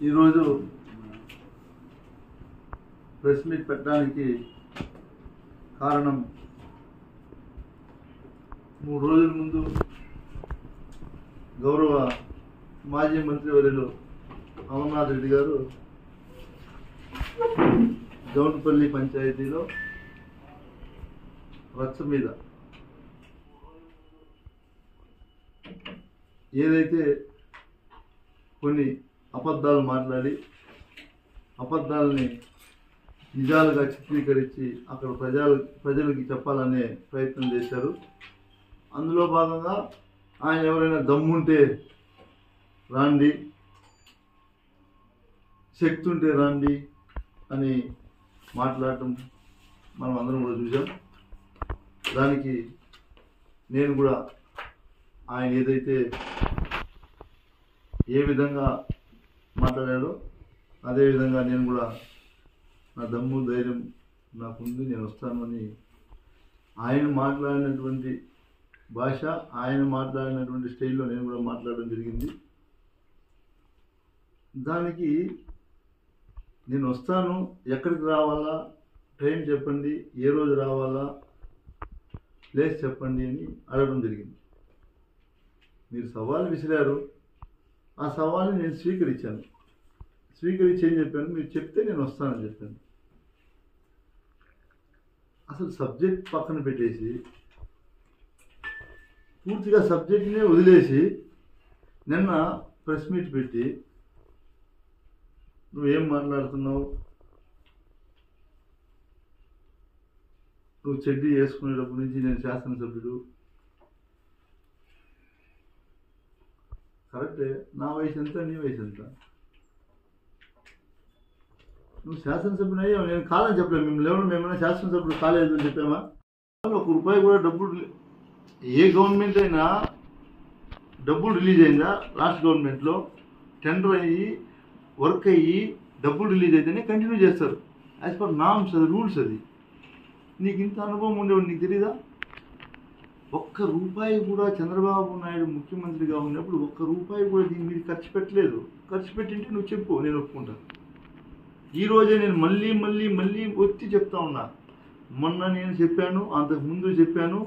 ఈరోజు press meet పెట్టడానికి కారణం 3 రోజుల ముందు గౌరవ మాజీ మంత్రివర్యులు అమర్నాథ్ రెడ్డి గారు జౌన్పల్లి పంచాయతీలో రచ్చ మీద ఏదైతే కొన్ని అబద్ధాలు మాట్లాడి అబద్ధాలని నిజాలుగా చిత్రీకరించి అక్కడ ప్రజలకి చెప్పాలనే ప్రయత్నం చేశారు. అందులో భాగంగా ఆయన ఎవరైనా దమ్ముంటే రాండి, శక్తి ఉంటే రాండి అని మాట్లాడటం మనం అందరం కూడా చూసాం. దానికి నేను కూడా ఆయన ఏదైతే ఏ విధంగా మాట్లాడాడో అదేవిధంగా నేను కూడా నా దమ్ము ధైర్యం నాకుంది, నేను వస్తాను అని ఆయన మాట్లాడినటువంటి భాష, ఆయన మాట్లాడినటువంటి స్టైల్లో నేను కూడా మాట్లాడడం జరిగింది. దానికి నేను వస్తాను, ఎక్కడికి రావాలా, టైం చెప్పండి, ఏ రోజు రావాలా, ప్లేస్ చెప్పండి అని అడగడం జరిగింది. మీరు సవాల్ విసిరారు, ఆ సవాల్ని నేను స్వీకరించాను. స్వీకరించి ఏం చెప్పాను, మీరు చెప్తే నేను వస్తానని చెప్పాను. అసలు సబ్జెక్ట్ పక్కన పెట్టేసి పూర్తిగా సబ్జెక్ట్నే వదిలేసి నిన్న ప్రెస్ మీట్ పెట్టి నువ్వేం మాట్లాడుతున్నావు, నువ్వు చెడ్డీ చేసుకునేటప్పటి నుంచి నేను శాసనసభ్యుడు, కరెక్టే, నా వయసు ఎంత, నీ వయసు ఎంత, నువ్వు శాసనసభ్యుని అయ్యావు, నేను కాదని చెప్పలేము. మేమేమైనా శాసనసభ్యుడు కాలేదు అని చెప్పామా? ₹1 కూడా డబ్బులు, ఏ గవర్నమెంట్ అయినా డబ్బులు రిలీజ్ అయిందా? లాస్ట్ గవర్నమెంట్లో టెండర్ అయ్యి వర్క్ అయ్యి డబ్బులు రిలీజ్ అయితేనే కంటిన్యూ చేస్తారు. యాజ్ పర్ నామ్స్, అది రూల్స్. అది నీకు ఇంత అనుభవం ఉండేవాడు, నీకు తెలీదా? ₹1 కూడా చంద్రబాబు నాయుడు ముఖ్యమంత్రిగా ఉన్నప్పుడు ₹1 కూడా దీని మీద ఖర్చు పెట్టలేదు. ఖర్చు పెట్టింటే నువ్వు చెప్పు, నేను ఒప్పుకుంటాను. ఈరోజే నేను మళ్ళీ ఒత్తి చెప్తా ఉన్నా. మొన్న నేను చెప్పాను, అంతకుముందు చెప్పాను,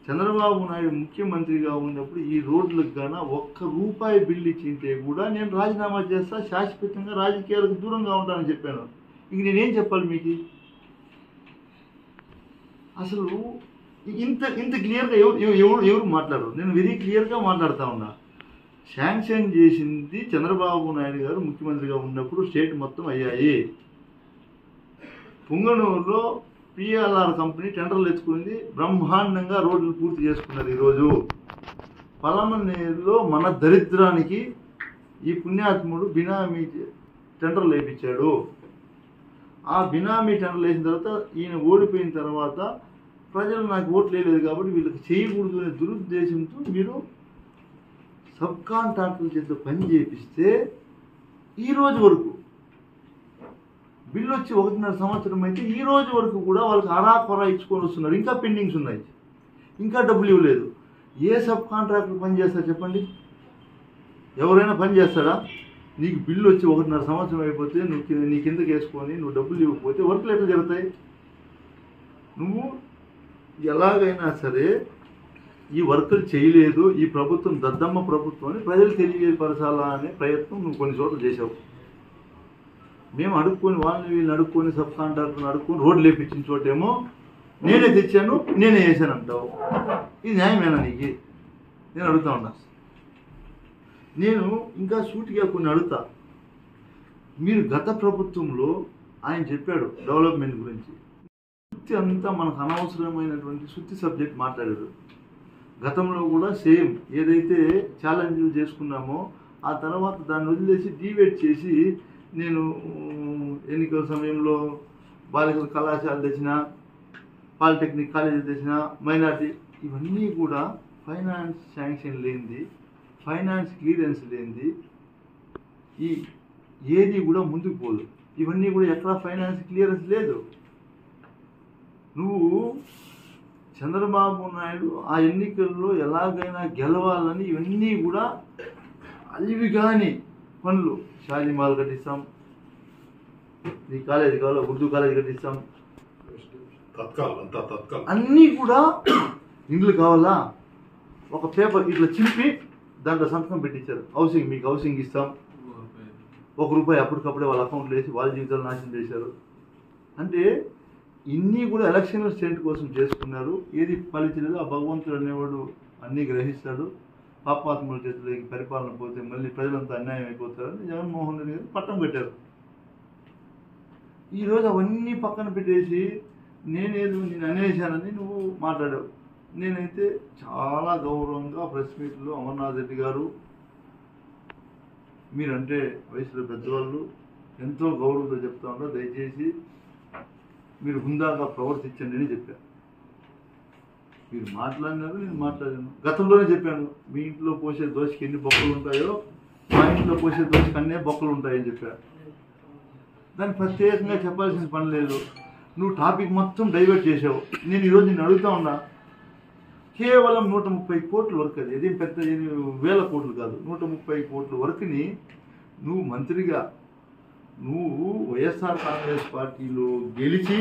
చంద్రబాబు నాయుడు ముఖ్యమంత్రిగా ఉన్నప్పుడు ఈ రోడ్లకు గాన ₹1 బిల్లు ఇచ్చింటే కూడా నేను రాజీనామా చేస్తా, శాశ్వతంగా రాజకీయాలకు దూరంగా ఉంటానని చెప్పాను. ఇంక నేనేం చెప్పాలి మీకు? అసలు ఇంత క్లియర్గా ఎవరు మాట్లాడరు. నేను వెరీ క్లియర్గా మాట్లాడుతూ ఉన్నా. శాంక్షన్ చేసింది చంద్రబాబు నాయుడు గారు ముఖ్యమంత్రిగా ఉన్నప్పుడు స్టేట్ మొత్తం అయ్యాయి. పుంగనూరులో పిఎల్ఆర్ కంపెనీ టెండర్లు ఎత్తుకుంది, బ్రహ్మాండంగా రోడ్లు పూర్తి చేసుకున్నారు. ఈరోజు పలమనేరులో మన దరిద్రానికి ఈ పుణ్యాత్ముడు బినామీ టెండర్లు వేయించాడు. ఆ బినామీ టెండర్లు వేసిన తర్వాత ఈయన ఓడిపోయిన తర్వాత ప్రజలు నాకు ఓట్లు వేయలేదు కాబట్టి వీళ్ళకి చేయకూడదు అనే దురుద్దేశంతో మీరు సబ్ కాంట్రాక్టుల చేత పని చేపిస్తే ఈరోజు వరకు బిల్లు వచ్చి 1.5 సంవత్సరం అయితే ఈ రోజు వరకు కూడా వాళ్ళకి అరాకొరా ఇచ్చుకొని వస్తున్నారు. ఇంకా పెండింగ్స్ ఉన్నాయి, ఇంకా డబ్బులు ఇవ్వలేదు. ఏ సబ్ కాంట్రాక్టర్ పని చేస్తారు చెప్పండి? ఎవరైనా పని చేస్తారా? నీకు బిల్లు వచ్చి 1.5 సంవత్సరం అయిపోతే నీ కిందకి వేసుకొని నువ్వు డబ్బులు ఇవ్వకపోతే వర్క్లు ఎట్లా జరుగుతాయి? నువ్వు ఎలాగైనా సరే ఈ వర్కులు చేయలేదు, ఈ ప్రభుత్వం దద్దమ్మ ప్రభుత్వం అని ప్రజలు తెలియపరచాలా అనే ప్రయత్నం నువ్వు కొన్ని చోట్ల చేసావు. మేము అడుక్కొని, వాళ్ళని వీళ్ళని అడుక్కొని, సబ్ కాంట్రాక్టర్ని అడుక్కొని రోడ్లు వేయించిన చోటేమో నేనే తెచ్చాను, నేనే వేసాను అంటావు. ఇది న్యాయమేనా నీకు? నేను అడుగుతా ఉన్నా. నేను ఇంకా సూటిగా కొన్ని అడుగుతా. మీరు గత ప్రభుత్వంలో ఆయన చెప్పాడు డెవలప్మెంట్ గురించి, సుత్తి అంతా మనకు అనవసరమైనటువంటి సుత్తి సబ్జెక్ట్ మాట్లాడాడు. గతంలో కూడా సేమ్ ఏదైతే ఛాలెంజ్లు చేసుకున్నామో ఆ తర్వాత దాన్ని వదిలేసి డివేట్ చేసి నేను ఎన్నికల సమయంలో బాలికల కళాశాల తెచ్చిన, పాలిటెక్నిక్ కాలేజీ తెచ్చిన, మైనార్టీ, ఇవన్నీ కూడా ఫైనాన్స్ శాంక్షన్ లేనిది, ఫైనాన్స్ క్లియరెన్స్ లేనిది ఈ ఏది కూడా ముందుకు పోదు. ఇవన్నీ కూడా ఎక్కడ ఫైనాన్స్ క్లియరెన్స్ లేదు. నువ్వు చంద్రబాబు నాయుడు ఆ ఎన్నికల్లో ఎలాగైనా గెలవాలని ఇవన్నీ కూడా అలివి కానీ పనులు షాజీమాల్ కట్టిస్తాం, నీ కాలేజీ కావాలా ఉర్దూ కాలేజీ కట్టిస్తాం, అన్నీ కూడా ఇండ్లు కావాలా ఒక పేపర్ ఇట్లా చింపి దాంట్లో సంతకం పెట్టించారు. హౌసింగ్ మీకు హౌసింగ్ ఇస్తాం, ₹1 అప్పటికప్పుడే వాళ్ళ అకౌంట్లో వేసి వాళ్ళ జీవితాలు నాశనం చేశారు. అంటే ఇన్ని కూడా ఎలక్షనల్ స్టెంట్ కోసం చేసుకున్నారు. ఏది ఫలించలేదు. ఆ భగవంతుడు అనేవాడు అన్నీ గ్రహిస్తాడు. పాపాత్ముల చేతులకి పరిపాలన పోతే మళ్ళీ ప్రజలంతా అన్యాయం అయిపోతారని జగన్మోహన్ రెడ్డి గారు పట్టం పెట్టారు. ఈరోజు అవన్నీ పక్కన పెట్టేసి నేను అనేసానని నువ్వు మాట్లాడావు. నేనైతే చాలా గౌరవంగా ప్రెస్ మీట్లో అమర్నాథ్ రెడ్డి గారు మీరంటే వయసులో పెద్దవాళ్ళు ఎంతో గౌరవంతో చెప్తా ఉంటారు, దయచేసి మీరు హుందాగా ప్రవర్తించండి అని చెప్పారు. మీరు మాట్లాడినారు, నేను మాట్లాడాను. గతంలోనే చెప్పాను, మీ ఇంట్లో పోసే దోశకి ఎన్ని బొక్కలు ఉంటాయో మా ఇంట్లో పోసే దోశకి అన్నే బొక్కలు ఉంటాయని చెప్పారు. దాన్ని ప్రత్యేకంగా చెప్పాల్సిన పని లేదు. నువ్వు టాపిక్ మొత్తం డైవర్ట్ చేసావు. నేను ఈరోజు నేను అడుగుతా ఉన్నా, కేవలం 130 కోట్ల వర్క్, అది ఏదేం పెద్ద వేల కోట్లు కాదు, 130 కోట్ల వర్క్ని నువ్వు మంత్రిగా నువ్వు వైఎస్ఆర్ కాంగ్రెస్ పార్టీలో గెలిచి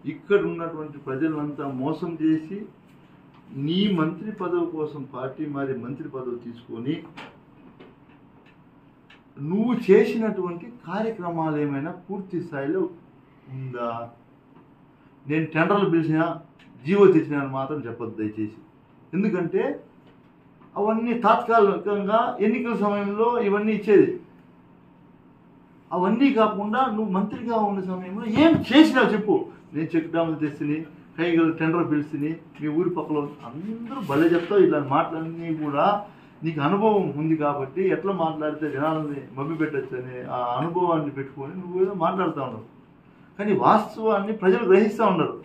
ఇక్కడ ఉన్నటువంటి ప్రజలంతా మోసం చేసి నీ మంత్రి పదవి కోసం పార్టీ మారి మంత్రి పదవి తీసుకొని నువ్వు చేసినటువంటి కార్యక్రమాలు ఏమైనా పూర్తి స్థాయిలో ఉందా? నేను టెండర్లు పిలిచినా జీవో తెచ్చినాను మాత్రం చెప్పొద్దు దయచేసి. ఎందుకంటే అవన్నీ తాత్కాలికంగా ఎన్నికల సమయంలో ఇవన్నీ ఇచ్చేది. అవన్నీ కాకుండా నువ్వు మంత్రిగా ఉన్న సమయంలో ఏం చేసినావు చెప్పు. నేను చెక్ డ్యాములు తెచ్చిని, కైగలు టెండర్ పిలిచిని, మీ ఊరి పక్కలో అందరూ భలే చెప్తావు. ఇలాంటి మాటలన్నీ కూడా నీకు అనుభవం ఉంది కాబట్టి ఎట్లా మాట్లాడితే జనాలని మభ్య పెట్టచ్చు అనే ఆ అనుభవాన్ని పెట్టుకొని నువ్వు ఏదో మాట్లాడుతూ ఉండవు. కానీ వాస్తవాన్ని ప్రజలు గ్రహిస్తూ ఉండరు.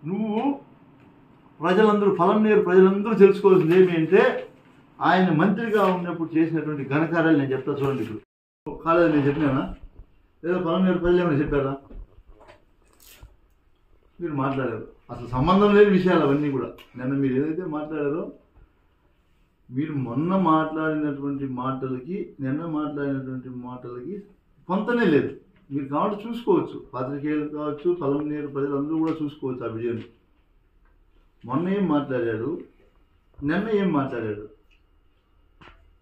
నువ్వు ప్రజలందరూ పలమనేరు ప్రజలందరూ తెలుసుకోవాల్సింది ఏమి అంటే ఆయన మంత్రిగా ఉన్నప్పుడు చేసినటువంటి ఘనకార్యాలు నేను చెప్తా చూడండి. ఇప్పుడు కాలేజీ నేను చెప్పినానా లేదా పలమనేరు ప్రజలు ఏమైనా చెప్పారా? మీరు మాట్లాడారు. అసలు సంబంధం లేని విషయాలు అవన్నీ కూడా. నిన్న మీరు ఏదైతే మాట్లాడారో, మీరు మొన్న మాట్లాడినటువంటి మాటలకి నిన్న మాట్లాడినటువంటి మాటలకి పొంతనే లేదు. మీరు కాబట్టి చూసుకోవచ్చు, పాత్రికేయులు కావచ్చు, పలమనేరు ప్రజలందరూ కూడా చూసుకోవచ్చు ఆ వీడియోని. మొన్న ఏం మాట్లాడాడు, నిన్న ఏం మాట్లాడాడు.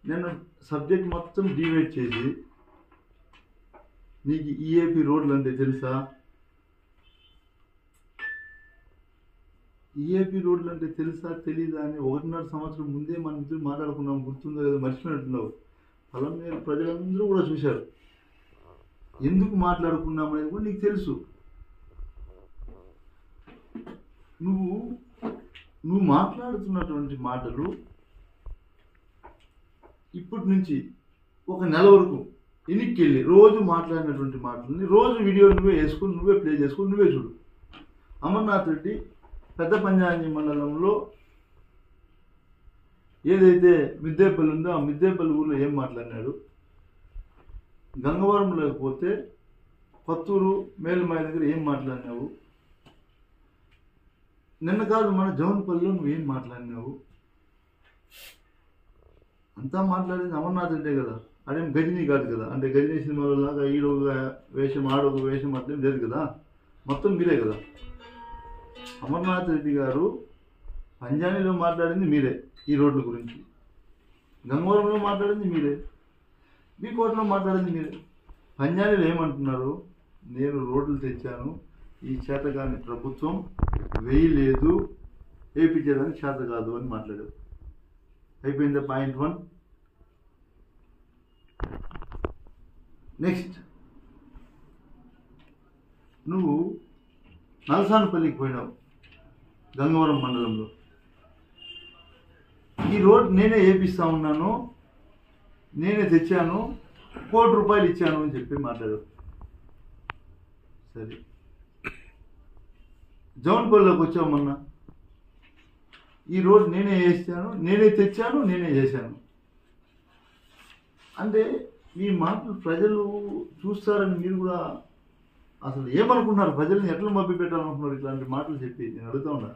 నిన్న సబ్జెక్ట్ మొత్తం డివైడ్ చేసి నీకు ఈఏపీ రోడ్లు అంటే తెలుసా, ఈఏపీ రోడ్లు అంటే తెలుసా తెలీదా అని 1.5 సంవత్సరం ముందే మన ఇద్దరు మాట్లాడుకున్నాం. గుర్తుందో లేదో మర్చిపోయినట్టున్నావు. పలమనేరు ప్రజలందరూ కూడా చూశారు. ఎందుకు మాట్లాడుకున్నాం అనేది కూడా నీకు తెలుసు. నువ్వు మాట్లాడుతున్నటువంటి మాటలు ఇప్పటి నుంచి ఒక నెల వరకు ఎన్నికెళ్ళి రోజు మాట్లాడినటువంటి మాటలని రోజు వీడియో నువ్వే వేసుకుని నువ్వే ప్లే చేసుకుని నువ్వే చూడు. అమర్నాథ్ రెడ్డి పెద్ద పంజాని మండలంలో ఏదైతే మిద్దేపల్లి ఉందో ఆ మిద్దేపల్లి ఊర్లో ఏం మాట్లాడినాడు, గంగవరం లేకపోతే కొత్తూరు మేలుమాయ దగ్గర ఏం మాట్లాడినావు, నిన్న కాదు మన జవన్పల్లిలో నువ్వేం మాట్లాడినావు, అంతా మాట్లాడింది అమర్నాథ్ రెడ్డే కదా. అదేం గజనీ కాదు కదా. అంటే గజనీ సినిమాలో లాగా ఈడొక వేషం ఆడొక వేషం అట్లేం లేదు కదా, మొత్తం మీరే కదా. అమర్నాథ్ రెడ్డి గారు పంజానీలో మాట్లాడింది మీరే, ఈ రోడ్ల గురించి. గంగవరంలో మాట్లాడింది మీరే, బీకోటలో మాట్లాడింది మీరే. పంజానీలో ఏమంటున్నారు, నేను రోడ్లు తెచ్చాను, ఈ చేతగాని ప్రభుత్వం వేయలేదు, వేయించేదానికి చేత కాదు అని మాట్లాడారు. అయిపోయిందా పాయింట్ 1. నెక్స్ట్, నువ్వు నల్సానపల్లికి పోయినావు గంగవరం మండలంలో. ఈ రోడ్ నేనే వేపిస్తా ఉన్నాను, నేనే తెచ్చాను, ₹1 కోటి ఇచ్చాను అని చెప్పి మాట్లాడారు. సరే, జవన్పల్లిలోకి వచ్చావు మొన్న, ఈ రోడ్ నేనే వేసాను, నేనే తెచ్చాను, నేనే చేశాను అంటే ఈ మాటలు ప్రజలు చూస్తారని మీరు కూడా అసలు ఏమనుకుంటున్నారు? ప్రజల్ని ఎట్లా మభ్య పెట్టాలనుకుంటున్నారు ఇట్లాంటి మాటలు చెప్పి? నేను అడుగుతా ఉన్నా.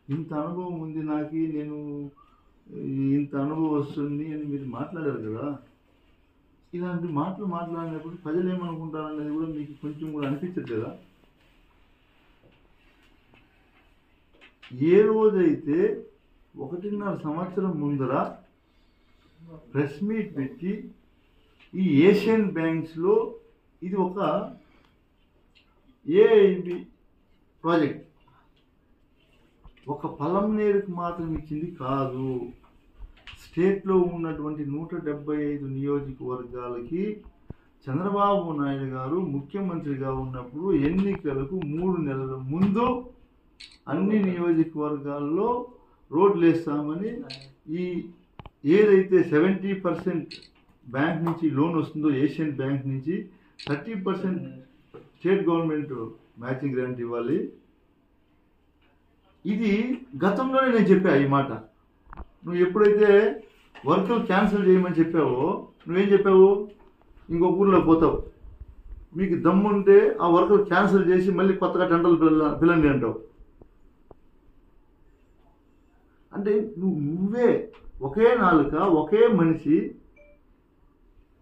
ఇంత అనుభవం ఉంది నాకు, నేను ఇంత అనుభవం వస్తుంది అని మీరు మాట్లాడారు కదా. ఇలాంటి మాటలు మాట్లాడినప్పుడు ప్రజలు ఏమనుకుంటారు అనేది కూడా మీకు కొంచెం కూడా అనిపించదు కదా. ఏ రోజైతే 1.5 సంవత్సరం ముందర ప్రెస్ మీట్ పెట్టి ఈ ఏషియన్ బ్యాంక్స్లో ఇది ఒక ఏఐబి ప్రాజెక్ట్ ఒక పలంనేరుకు మాత్రం ఇచ్చింది కాదు, స్టేట్లో ఉన్నటువంటి 175 నియోజకవర్గాలకి చంద్రబాబు నాయుడు గారు ముఖ్యమంత్రిగా ఉన్నప్పుడు ఎన్నికలకు 3 నెలల ముందు అన్ని నియోజకవర్గాల్లో రోడ్లు వేస్తామని ఈ ఏదైతే 70% బ్యాంక్ నుంచి లోన్ వస్తుందో ఏషియన్ బ్యాంక్ నుంచి 30% స్టేట్ గవర్నమెంట్ మ్యాచింగ్ గ్రాంట్ ఇవ్వాలి. ఇది గతంలోనే నేను చెప్పా ఈ మాట. నువ్వు ఎప్పుడైతే వర్కులు క్యాన్సిల్ చేయమని చెప్పావో నువ్వేం చెప్పావు, ఇంకొక ఊర్లో పోతావు, మీకు దమ్ముంటే ఆ వర్కులు క్యాన్సిల్ చేసి మళ్ళీ కొత్తగా టెండర్లు పిల్లండి అంటావు. అంటే నువ్వే ఒకే నాలుక ఒకే మనిషి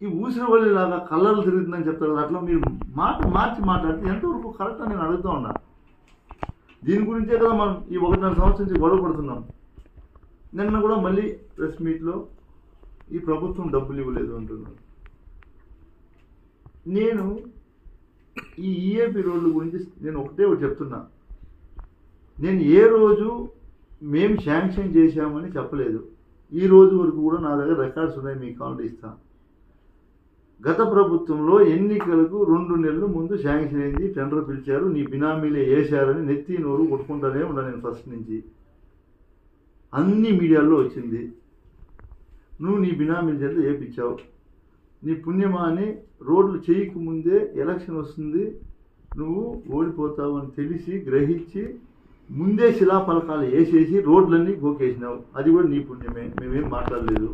ఈ ఊసిరవల్లిలాగా కళ్ళలు తిరుగుతుందని చెప్తారు కదా. అట్లా మీరు మార్చి మాట్లాడితే ఎంతవరకు కరెక్ట్ అని నేను అడుగుతూ ఉన్నా. దీని గురించే కదా మనం ఈ 1.5 సంవత్సరం నుంచి గొడవ పడుతున్నాం. నిన్న కూడా మళ్ళీ ప్రెస్ మీట్లో ఈ ప్రభుత్వం డబ్బులు ఇవ్వలేదు అంటున్నాను. నేను ఈ ఈఏపీ రోడ్ల గురించి నేను ఒకటే చెప్తున్నా. నేను ఏ రోజు మేము శాంక్షన్ చేశామని చెప్పలేదు. ఈ రోజు వరకు కూడా నా దగ్గర రికార్డ్స్ ఉన్నాయి, మీకు కావాలంటే ఇస్తా. గత ప్రభుత్వంలో ఎన్నికలకు 2 నెలల ముందు శాంక్షన్ అయింది, టెండర్ పిలిచారు, నీ బినామీలే వేశారని నెత్తి నోరు కొట్టుకుంటానే ఉన్నా నేను ఫస్ట్ నుంచి. అన్ని మీడియాల్లో వచ్చింది. నువ్వు నీ బినామీల చేత వేయించావు. నీ పుణ్యమా అని రోడ్లు చేయకముందే ఎలక్షన్ వస్తుంది, నువ్వు ఓడిపోతావు అని తెలిసి గ్రహించి ముందే శిలాఫలకాలు వేసేసి రోడ్లన్నీ గోకేసినావు. అది కూడా నీ పుణ్యమే, మేమేం మాట్లాడలేదు.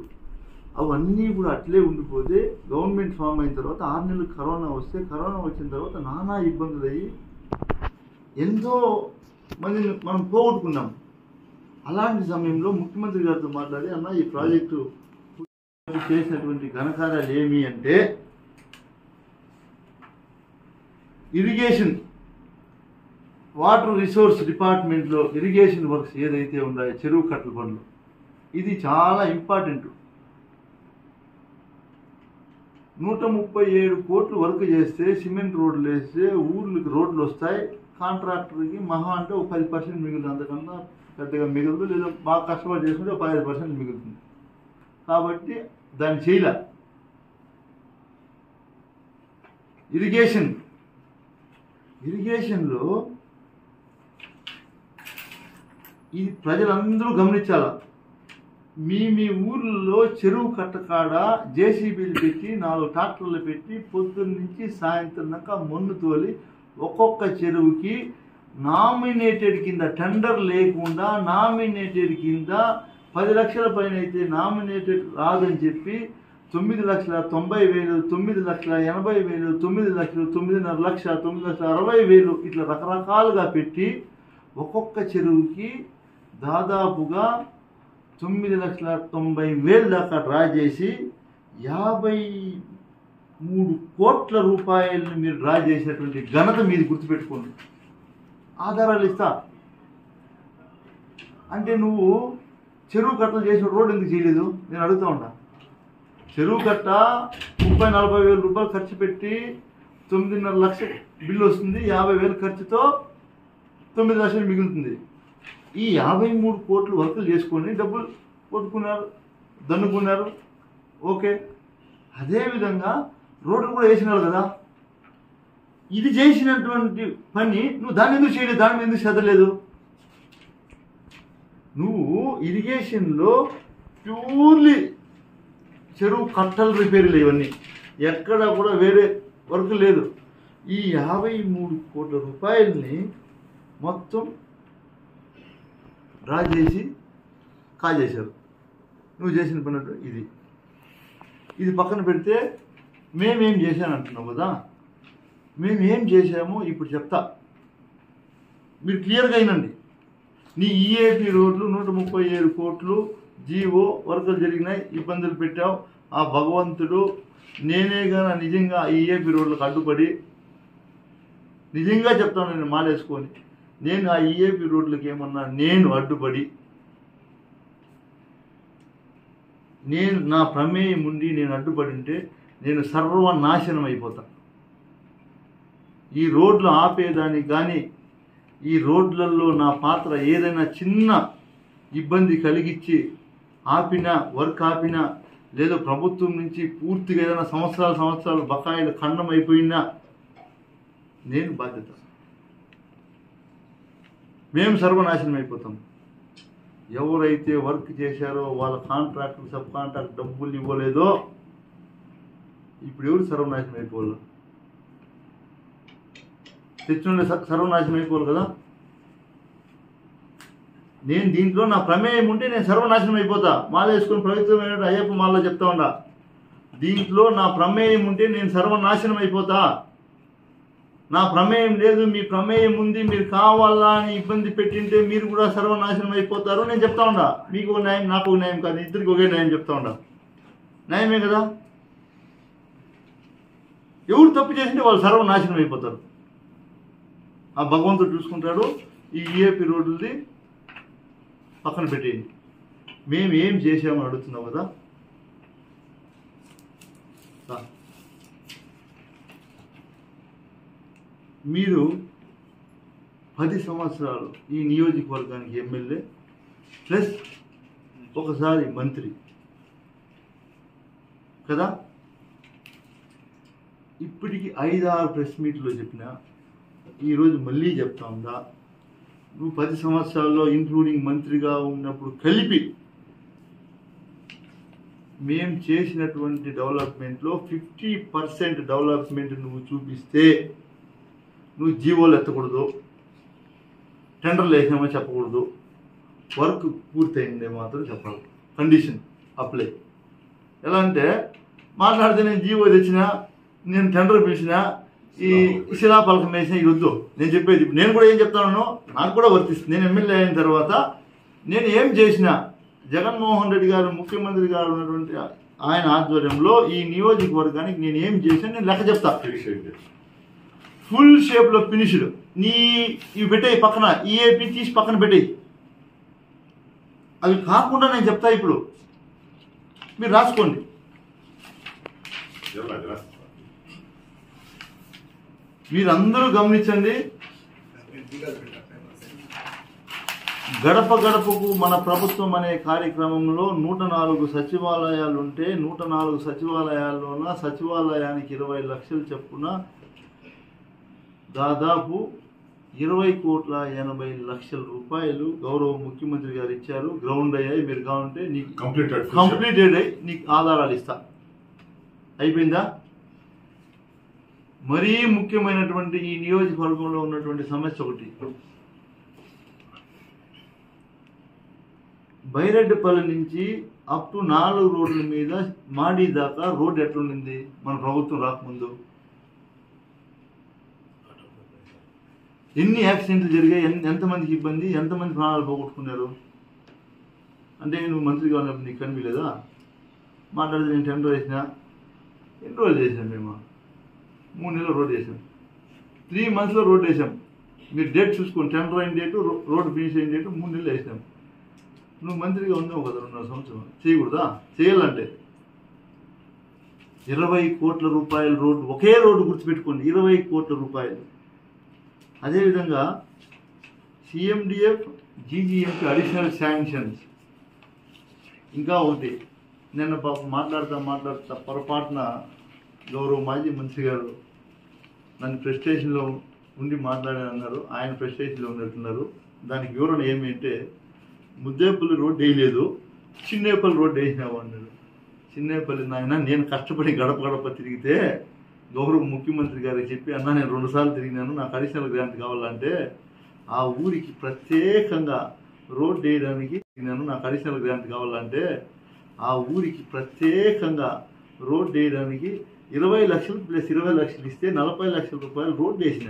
అవన్నీ కూడా అట్లే ఉండిపోతే గవర్నమెంట్ ఫామ్ అయిన తర్వాత 6 నెలలు కరోనా వస్తే, కరోనా వచ్చిన తర్వాత నానా ఇబ్బందులు అయ్యి ఎంతో మందిని మనం పోగొట్టుకున్నాం. అలాంటి సమయంలో ముఖ్యమంత్రి గారితో మాట్లాడి, అన్న ఈ ప్రాజెక్టు చేసినటువంటి ఘనకార్యాలు ఏమి అంటే ఇరిగేషన్ వాటర్ రిసోర్స్ డిపార్ట్మెంట్లో ఇరిగేషన్ వర్క్స్ ఏదైతే ఉన్నాయో చెరువు కట్టల పనులు, ఇది చాలా ఇంపార్టెంట్. 137 కోట్లు వర్క్ చేస్తే సిమెంట్ రోడ్లు వేస్తే ఊర్లకి రోడ్లు వస్తాయి. కాంట్రాక్టర్కి మహా అంటే ఒక 10% మిగులుతుంది, అంతకన్నా పెద్దగా మిగులుతుంది. లేదా బాగా కష్టపడి చేసుకుంటే ఒక 15% మిగులుతుంది. కాబట్టి దాన్ని చేయలే. ఇరిగేషన్లో ఇది ప్రజలందరూ గమనించాల. మీ ఊర్లో చెరువు కట్టకాడ జేసీబీలు పెట్టి 4 ట్రాక్టర్లు పెట్టి పొద్దున్న నుంచి సాయంత్రం దాకా మన్ను తోలి ఒక్కొక్క చెరువుకి నామినేటెడ్ కింద టెండర్ లేకుండా నామినేటెడ్ కింద 10 లక్షల పైన అయితే నామినేటెడ్ రాదని చెప్పి 9,90,000, 9,80,000, 9 లక్షలు, 9.5 లక్ష, 9,60,000 ఇట్లా రకరకాలుగా పెట్టి ఒక్కొక్క చెరువుకి దాదాపుగా 9,90,000 దాకా డ్రా చేసి 53 కోట్ల రూపాయలను మీరు డ్రా చేసినటువంటి ఘనత మీది గుర్తుపెట్టుకోండి. ఆధారాలు ఇస్తా. అంటే నువ్వు చెరువు కట్టలు చేసిన రోడ్డు ఎందుకు చేయలేదు నేను అడుగుతూ ఉంటా. చెరువు కట్ట 30,40 వేల రూపాయలు ఖర్చు పెట్టి 9.5 లక్షల బిల్లు వస్తుంది. 50,000 ఖర్చుతో 9 లక్షలు మిగులుతుంది. ఈ 53 కోట్లు వర్కులు చేసుకొని డబ్బులు కొట్టుకున్నారు, దన్నుకున్నారు. ఓకే, అదేవిధంగా రోడ్లు కూడా వేసినారు కదా. ఇది చేసినటువంటి పని నువ్వు దాన్ని ఎందుకు చేయలేదు, దాని మీద ఎందుకు చదవలేదు? నువ్వు ఇరిగేషన్లో ప్యూర్లీ చెరువు కట్టలు రిపేర్లు ఇవన్నీ ఎక్కడ కూడా వేరే వర్క్ లేదు. ఈ 53 కోట్ల రూపాయలని మొత్తం డ్రా చేసి కాజేశారు. నువ్వు చేసిన పని ఇది పక్కన పెడితే మేమేం చేశాను అంటున్నావు కదా. మేమేం చేశామో ఇప్పుడు చెప్తా, మీరు క్లియర్గా అయినండి. నీ ఈఏపీ రోడ్లు 137 కోట్లు జీవో వర్కులు జరిగినాయి, ఇబ్బందులు పెట్టావు. ఆ భగవంతుడు నేనే కానీ నిజంగా ఈ ఏపీ రోడ్లకు అడ్డుపడి, నిజంగా చెప్తాను నేను మాలేసుకొని, నేను ఆ ఈఏపీ రోడ్లకు ఏమన్నా నేను అడ్డుపడి, నేను నా ప్రమేయం ఉండి నేను అడ్డుపడి ఉంటే నేను సర్వనాశనం అయిపోతా. ఈ రోడ్లు ఆపేదానికి కానీ, ఈ రోడ్లలో నా పాత్ర ఏదైనా చిన్న ఇబ్బంది కలిగించి ఆపినా, వర్క్ ఆపినా, లేదా ప్రభుత్వం నుంచి పూర్తిగా ఏదైనా సంవత్సరాలు బకాయిలు ఖండం అయిపోయినా నేను బాధ్యత. మేము సర్వనాశనం అయిపోతాం. ఎవరైతే వర్క్ చేశారో వాళ్ళ కాంట్రాక్ట్, సబ్ కాంట్రాక్ట్ డబ్బులు ఇవ్వలేదో ఇప్పుడు ఎవరు సర్వనాశనం అయిపోవాలి? తెచ్చుండే సర్వనాశనం అయిపోవాలి కదా. నేను దీంట్లో నా ప్రమేయం ఉంటే నేను సర్వనాశనం అయిపోతా. మాల వేసుకుని పవిత్రమైన అయ్యప్ప మాలలో చెప్తా ఉండా, దీంట్లో నా ప్రమేయం ఉంటే నేను సర్వనాశనం అయిపోతా. నా ప్రమేయం లేదు, మీ ప్రమేయం ఉంది, మీరు కావాలా అని ఇబ్బంది పెట్టింటే మీరు కూడా సర్వనాశనం అయిపోతారు నేను చెప్తా ఉండా. మీకు ఒక న్యాయం, నాకు ఒక న్యాయం కాదు, ఇద్దరికి ఒకే న్యాయం చెప్తా ఉండా. న్యాయమే కదా. ఎవరు తప్పు చేసింటే వాళ్ళు సర్వనాశనం అయిపోతారు. ఆ భగవంతుడు చూసుకుంటాడు. ఈ ఈఏపీ రోడ్లది పక్కన పెట్టేయండి. మేము ఏం చేసామని అడుగుతున్నాం కదా. మీరు 10 సంవత్సరాలు ఈ నియోజకవర్గానికి ఎమ్మెల్యే ప్లస్ ఒకసారి మంత్రి కదా. ఇప్పటికి 5-6 ప్రెస్ మీట్లో చెప్పినా, ఈరోజు మళ్ళీ చెప్తా ఉందా, నువ్వు 10 సంవత్సరాల్లో ఇంక్లూడింగ్ మంత్రిగా ఉన్నప్పుడు కలిపి మేము చేసినటువంటి డెవలప్మెంట్లో 50% డెవలప్మెంట్ నువ్వు చూపిస్తే నువ్వు జీవోలు ఎత్తకూడదు, టెండర్లు వేసామో చెప్పకూడదు, వర్క్ పూర్తయిందే మాత్రం చెప్పాలి. Condition apply. ఎలా అంటే మాట్లాడితే నేను జీవో తెచ్చినా, నేను టెండర్ పిలిచినా, ఈ శిలాపలకం వేసినా ఇది వద్దు. నేను చెప్పేది నేను కూడా ఏం చెప్తాను, నాకు కూడా వర్తిస్తుంది. నేను ఎమ్మెల్యే అయిన తర్వాత నేను ఏం చేసినా, జగన్మోహన్ రెడ్డి గారు ముఖ్యమంత్రి గారు ఉన్నటువంటి ఆయన ఆధ్వర్యంలో ఈ నియోజకవర్గానికి నేను ఏం చేసినా నేను లెక్క చెప్తా. ఫుల్ షేప్లో ఫినిష్డ్. ఇవి పెట్టాయి పక్కన, ఈఏపీ తీసి పక్కన పెట్టాయి. అవి కాకుండా నేను చెప్తా. ఇప్పుడు మీరు రాసుకోండి. మీరందరూ గమనించండి. గడప గడపకు మన ప్రభుత్వం అనే కార్యక్రమంలో 104 సచివాలయాలు ఉంటే 104 సచివాలయాల్లోన సచివాలయానికి 20 లక్షలు చొప్పున దాదాపు 20,80,00,000 రూపాయలు గౌరవ ముఖ్యమంత్రి గారు ఇచ్చారు. గ్రౌండ్ అయ్యాయి. మీరు కావాలంటే నీకు కంప్లీటెడ్ అయ్యి నీకు ఆధారాలు ఇస్తా. అయిపోయిందా? మరీ ముఖ్యమైనటువంటి ఈ నియోజకవర్గంలో ఉన్నటువంటి సమస్య ఒకటి, బైరెడ్డిపల్లి నుంచి అప్ టు 4 రోడ్ల మీద మాడి దాకా రోడ్డు ఎట్లుండింది మన ప్రభుత్వం రాకముందు? ఎన్ని యాక్సిడెంట్లు జరిగాయి, ఎంతమందికి ఇబ్బంది, ఎంతమంది ప్రాణాలు పోగొట్టుకున్నారు? అంటే నువ్వు మంత్రిగా ఉన్నప్పుడు నీకు కనిపించలేదా? మాట్లాడితే నేను టెండర్ వేసిన, ఎన్ని రోజులు చేసాం మేము? 3 నెలలు రోడ్ వేసాం. 3 మంత్స్లో రోడ్ వేసాం. మీరు డేట్ చూసుకోండి. టెండర్ అయిన డేటు, రోడ్డు ఫినిష్ అయిన డేటు 3 నెలలు వేసాం. నువ్వు మంత్రిగా ఉన్నావు కదా 2.5 సంవత్సరం. చేయకూడదా? చేయాలంటే 20 కోట్ల రూపాయల రోడ్డు, ఒకే రోడ్డు గుర్తుపెట్టుకోండి, 20 కోట్ల రూపాయలు. అదేవిధంగా సిఎండిఎఫ్, జీజీఎంకి అడిషనల్ శాంక్షన్స్. ఇంకా ఒకటి, నిన్న మాట్లాడుతా పొరపాటున గౌరవ మాజీ మంత్రి గారు నన్ను ప్రెస్టేషన్లో ఉండి మాట్లాడారన్నారు. ఆయన ప్రెస్టేషన్లో ఉన్నట్టున్నారు. దానికి వివరణ ఏమి అంటే, ముద్దేపల్లి రోడ్డు వేయలేదు, చిన్నేపల్లి రోడ్డు వేసినావు అన్నాడు. చిన్నేపల్లి నాయన, నేను కష్టపడి గడప గడప తిరిగితే గౌరవ ముఖ్యమంత్రి గారికి చెప్పి, అన్న నేను 2 సార్లు తిరిగినాను, నాకు అడిషనల్ గ్రాంట్ కావాలంటే ఆ ఊరికి ప్రత్యేకంగా రోడ్డు వేయడానికి నాకు అడిషనల్ గ్రాంట్ కావాలంటే ఆ ఊరికి ప్రత్యేకంగా రోడ్డు వేయడానికి 20 లక్షలు ప్లస్ 20 లక్షలు ఇస్తే 40 లక్షల రూపాయలు రోడ్డు వేసిన.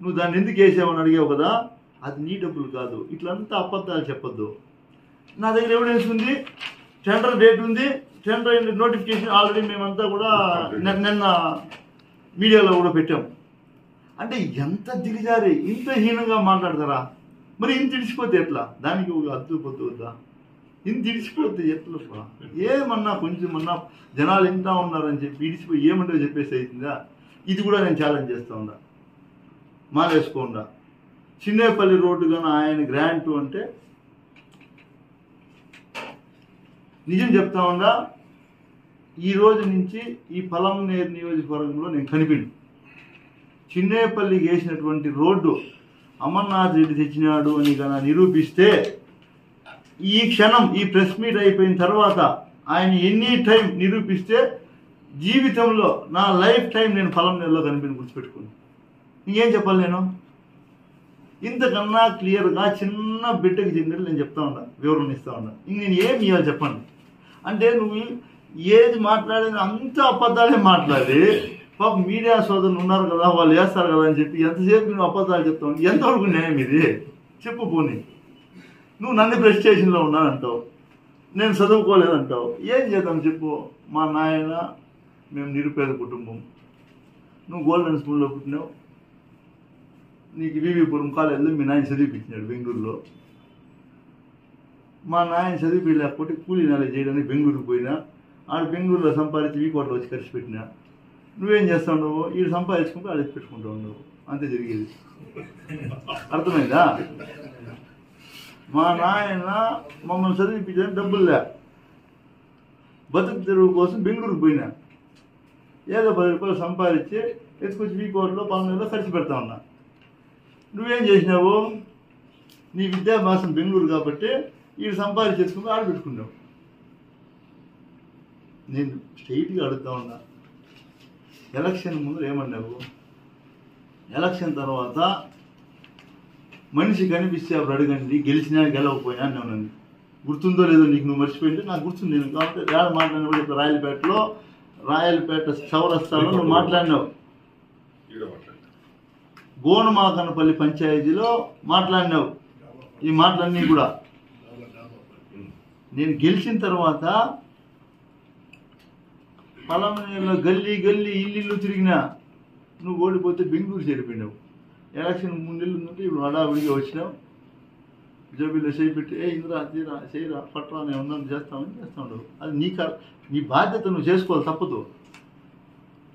నువ్వు దాన్ని ఎందుకు వేసావని అడిగావు కదా, అది నీ డబ్బులు కాదు. ఇట్లంతా అబద్ధాలు చెప్పొద్దు. నా దగ్గర ఎవిడెన్స్ ఉంది, టెండర్ డేట్ ఉంది, టెండర్ నోటిఫికేషన్ ఆల్రెడీ మేమంతా కూడా నిన్న మీడియాలో కూడా పెట్టాం. అంటే ఎంత దిగజారి ఇంత హీనంగా మాట్లాడతారా? మరి ఇంత ఇడిచిపోతే ఎట్లా? దానికి ఒక అద్దు పొద్దు వద్దా? ఇంత ఇడిచిపోతే ఎట్లా? ఏమన్నా కొంచెమన్నా జనాలు ఎంత ఉన్నారని చెప్పి ఇడిచిపోయి ఏమంటే చెప్పేసి అవుతుందా? ఇది కూడా నేను ఛాలెంజ్ చేస్తా ఉన్నా, మానేసుకోండా. చిన్నేపల్లి రోడ్డు కానీ ఆయన గ్రాంట్ అంటే నిజం చెప్తా ఉండా, ఈ రోజు నుంచి ఈ పలంనేరు నియోజకవర్గంలో నేను కనిపించను. చిన్నేపల్లికి వేసినటువంటి రోడ్డు అమర్నాథ్ రెడ్డి తెచ్చినాడు అని కన్నా నిరూపిస్తే ఈ క్షణం ఈ ప్రెస్ మీట్ అయిపోయిన తర్వాత ఆయన ఎనీ టైం నిరూపిస్తే జీవితంలో నా లైఫ్ టైం నేను పలంనేరులో కనిపించి గుర్తుపెట్టుకుని ఇంకేం చెప్పాలి నేను? ఇంతకన్నా క్లియర్గా చిన్న బిడ్డకి చెందినట్టు నేను చెప్తా ఉన్నా, వివరణ ఇస్తా ఉన్నా. ఇంక నేను ఏం ఇవ్వాలి చెప్పండి? అంటే నువ్వు ఏది మాట్లాడేది అంత అబద్ధాలే మాట్లాడి పాప మీడియా సోదరులు ఉన్నారు కదా, వాళ్ళు వేస్తారు కదా అని చెప్పి ఎంతసేపు నువ్వు అబద్ధాలు చెప్తావు? ఎంతవరకు న్యాయం ఇది చెప్పు? పోనీ నువ్వు నన్ను ప్రెస్ స్టేషన్లో ఉన్నానంటావు, నేను చదువుకోలేదంటావు, ఏం చేద్దాం చెప్పు? మా నాయన మేము నిరుపేద కుటుంబం, నువ్వు గోల్డెన్ స్కూల్లో పుట్టినావు, నీకు వివిపురం కాలేజీలో మీ నాయన చదివిపించినాడు బెంగళూరులో. మా నాయన చదివి లేకపోతే కూలీ నెల చేయడానికి బెంగళూరుకు పోయినా, ఆడ బెంగళూరులో సంపాదించి వీకోట్లో వచ్చి ఖర్చు పెట్టినా. నువ్వేం చేస్తావు? నువ్వు ఈడు సంపాదించుకుంటూ ఆడ పెట్టుకుంటావు, నువ్వు అంతే జరిగేది. అర్థమైందా? మా నాయన మమ్మల్ని చదివిపించడానికి డబ్బులు లే, బతుకు తెరువు కోసం బెంగళూరుకు పోయినా, ఏదో 10 రూపాయలు సంపాదించి ఎత్తుకొచ్చి వీకోట్లో పనులలో ఖర్చు పెడతా ఉన్నా. నువ్వేం చేసినావు? నీ విద్యాభ్యాసం బెంగళూరు కాబట్టి వీడు సంపాదించి తెచ్చుకుంటూ ఆడ పెట్టుకున్నావు. నేను స్ట్రైట్గా అడుగుతా ఉన్నా, ఎలక్షన్ ముందు ఏమన్నావు? ఎలక్షన్ తర్వాత మనిషి కనిపిస్తే అప్పుడు అడగండి, గెలిచినా గెలవకపోయినా అని ఉన్నాను. గుర్తుందో లేదో నీకు? నువ్వు మర్చిపోయింటే నాకు గుర్తుంది. నేను కాబట్టి ఏడ మాట్లాడినప్పుడు రాయలపేట చౌరస్తాలో నువ్వు మాట్లాడినావు, గోనమాకనపల్లి పంచాయతీలో మాట్లాడినావు. ఈ మాటలన్నీ కూడా నేను గెలిచిన తర్వాత పలంనేరులో గల్లీ గల్లీ ఇల్లు తిరిగినా. నువ్వు ఓడిపోతే బెంగళూరు చేరిపోయినావు. ఎలక్షన్ 3 నెలలు ఉందంటే ఇప్పుడు హడావిడిగా వచ్చినావు, జోబీలో చేయిపెట్టి ఇంద్రా తీరా చేయరా పట్రా నేను ఉన్నాను చేస్తామని చేస్తా ఉండవు. అది నీ బాధ్యత నువ్వు చేసుకోవాలి, తప్పదు.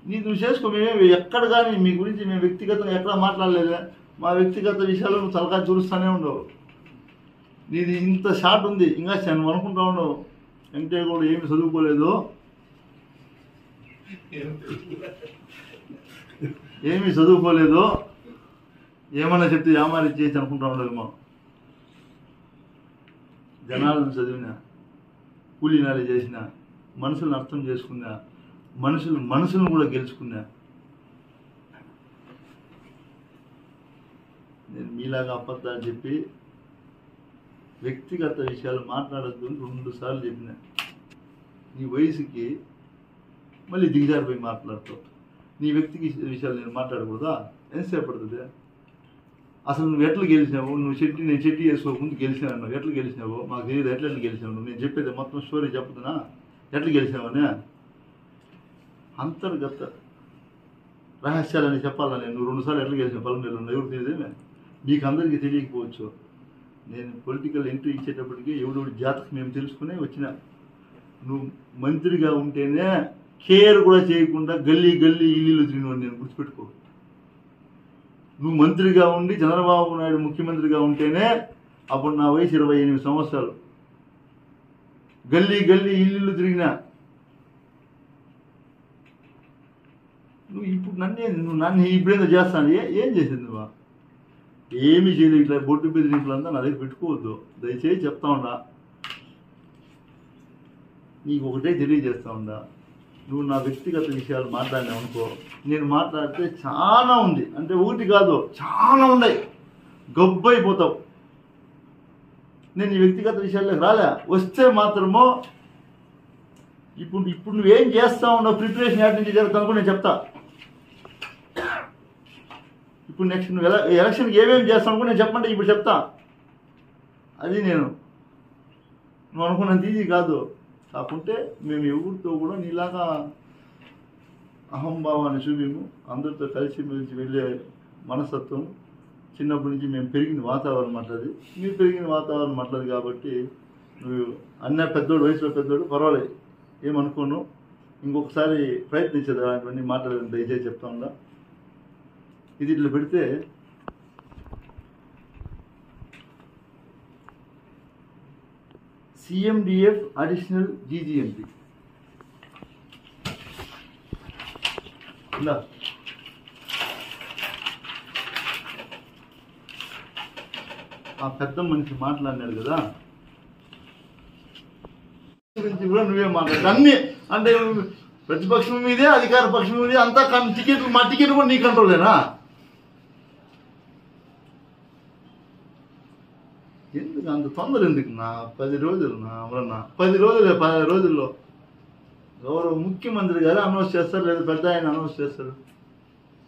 నువ్వు చేసుకో. మేమే ఎక్కడ కానీ మీ గురించి మేము వ్యక్తిగతంగా ఎక్కడ మాట్లాడలేదా? మా వ్యక్తిగత విషయాలు నువ్వు తలకాయ చూరుస్తూనే ఉండవు. నీది ఇంత షార్ట్ ఉంది, ఇంకా నువ్వు అనుకుంటా ఉండవు వెంకటయ్య కూడా ఏమి చదువుకోలేదు, ఏమీ చదువుకోలేదు, ఏమన్నా చెప్తే యామారి చేసి అనుకుంటా ఉండేమో. జనాలను చదివినా, కూలీ నాలి చేసిన, మనుషులను అర్థం చేసుకున్నా, మనసులను కూడా గెలుచుకున్నా. నేను మీలాగా అబద్ధాలు చెప్పి వ్యక్తిగత విషయాలు మాట్లాడద్దు అని 2 సార్లు చెప్పిన. నీ వయసుకి మళ్ళీ దిగజారిపోయి మాట్లాడతావు. నీ వ్యక్తికి విషయాలు నేను మాట్లాడకూడదా? ఎంతసేపు పడుతుంది? అసలు నువ్వు ఎట్లా గెలిచినావు? నేను చెట్టి వేసుకోకముందు గెలిచినావు, ఎట్లా గెలిచినావు మాకు తెలియదు. ఎట్లా గెలిచినావు? నేను చెప్పేది మొత్తం స్టోరీ చెప్తున్నా, ఎట్లా గెలిచినావని. అంతర్గత రహస్యాలని చెప్పాలని నువ్వు 2 సార్లు ఎట్లా గెలిచినావు పలంనేరులో ఎవరు తెలియదే? మీకు అందరికీ తెలియకపోవచ్చు. నేను పొలిటికల్ ఎంట్రీ ఇచ్చేటప్పటికి ఎవడెవడి జాతకం మేము తెలుసుకునే వచ్చిన. నువ్వు మంత్రిగా ఉంటేనే కేర్ కూడా చేయకుండా గల్లీ గల్లీ ఇల్లు తిరిగినవాడు నేను, గుర్తుపెట్టుకో. నువ్వు మంత్రిగా ఉండి చంద్రబాబు నాయుడు ముఖ్యమంత్రిగా ఉంటేనే అప్పుడు నా వయసు 28 సంవత్సరాలు. గల్లీ గల్లీ ఇల్లు తిరిగినా. నువ్వు నన్ను ఇప్పుడేదో చేస్తాను. ఏం చేసింది నువ్వు? ఏమీ చేయలేదు. ఇట్లా బొట్టు బెదిరింపులంతా నా దగ్గర పెట్టుకోవద్దు దయచేసి చెప్తా ఉండా. నీకు ఒకటే తెలియజేస్తా ఉండా, నువ్వు నా వ్యక్తిగత విషయాలు మాట్లాడినావు అనుకో, నేను మాట్లాడితే చాలా ఉంది, అంటే ఒకటి కాదు చాలా ఉన్నాయి, గబ్బైపోతావు. నేను ఈ వ్యక్తిగత విషయాల్లోకి రాలే. వస్తే మాత్రమో ఇప్పుడు నువ్వేం చేస్తా ఉన్నావు, ప్రిపరేషన్ యాడ్ నుంచి జరుగుతావు అనుకో, నేను చెప్తా. ఇప్పుడు నెక్స్ట్ నువ్వు ఎలక్షన్కి ఏమేమి చేస్తావు అనుకో నేను చెప్పంటే ఇప్పుడు చెప్తా. అది నేను నువ్వు అనుకున్నంత ఈజీ కాదు. కాకుంటే మేము ఎవరితో కూడా నీలాగా అహంభావాన్ని చూపిము. అందరితో కలిసి మెలిసి వెళ్ళే మనస్తత్వం చిన్నప్పటి నుంచి మేము పెరిగిన వాతావరణం అట్లది. మీరు పెరిగిన వాతావరణం అట్లది. కాబట్టి నువ్వు అన్న పెద్దోడు, వయసులో పెద్దోడు, పర్వాలేదు, ఏమనుకోను. ఇంకొకసారి ప్రయత్నించదు అలాంటివన్నీ మాట్లాడేది దయచేసి చెప్తా ఉందా. ఇది ఇట్లా పెడితే సిఎండిఎఫ్ అడిషనల్ జీజీఎంపీ ఇలా ఆ పెద్ద మనిషి మాట్లాడినాడు కదా, గురించి కూడా నువ్వే మాట్లాడు. అన్ని అంటే ప్రతిపక్షం మీదే, అధికార పక్షం మీదే, అంతా టికెట్లు, మా టికెట్ కూడా నీ కంట్రోలేనా? ఎందుకు అంత తొందర ఎందుకు? 10 రోజులు ఎవరన్నా 10 రోజులే, 10 రోజుల్లో గౌరవ ముఖ్యమంత్రి గారు అనౌన్స్ చేస్తారు, లేదా పెద్ద ఆయన అనౌన్స్ చేస్తారు.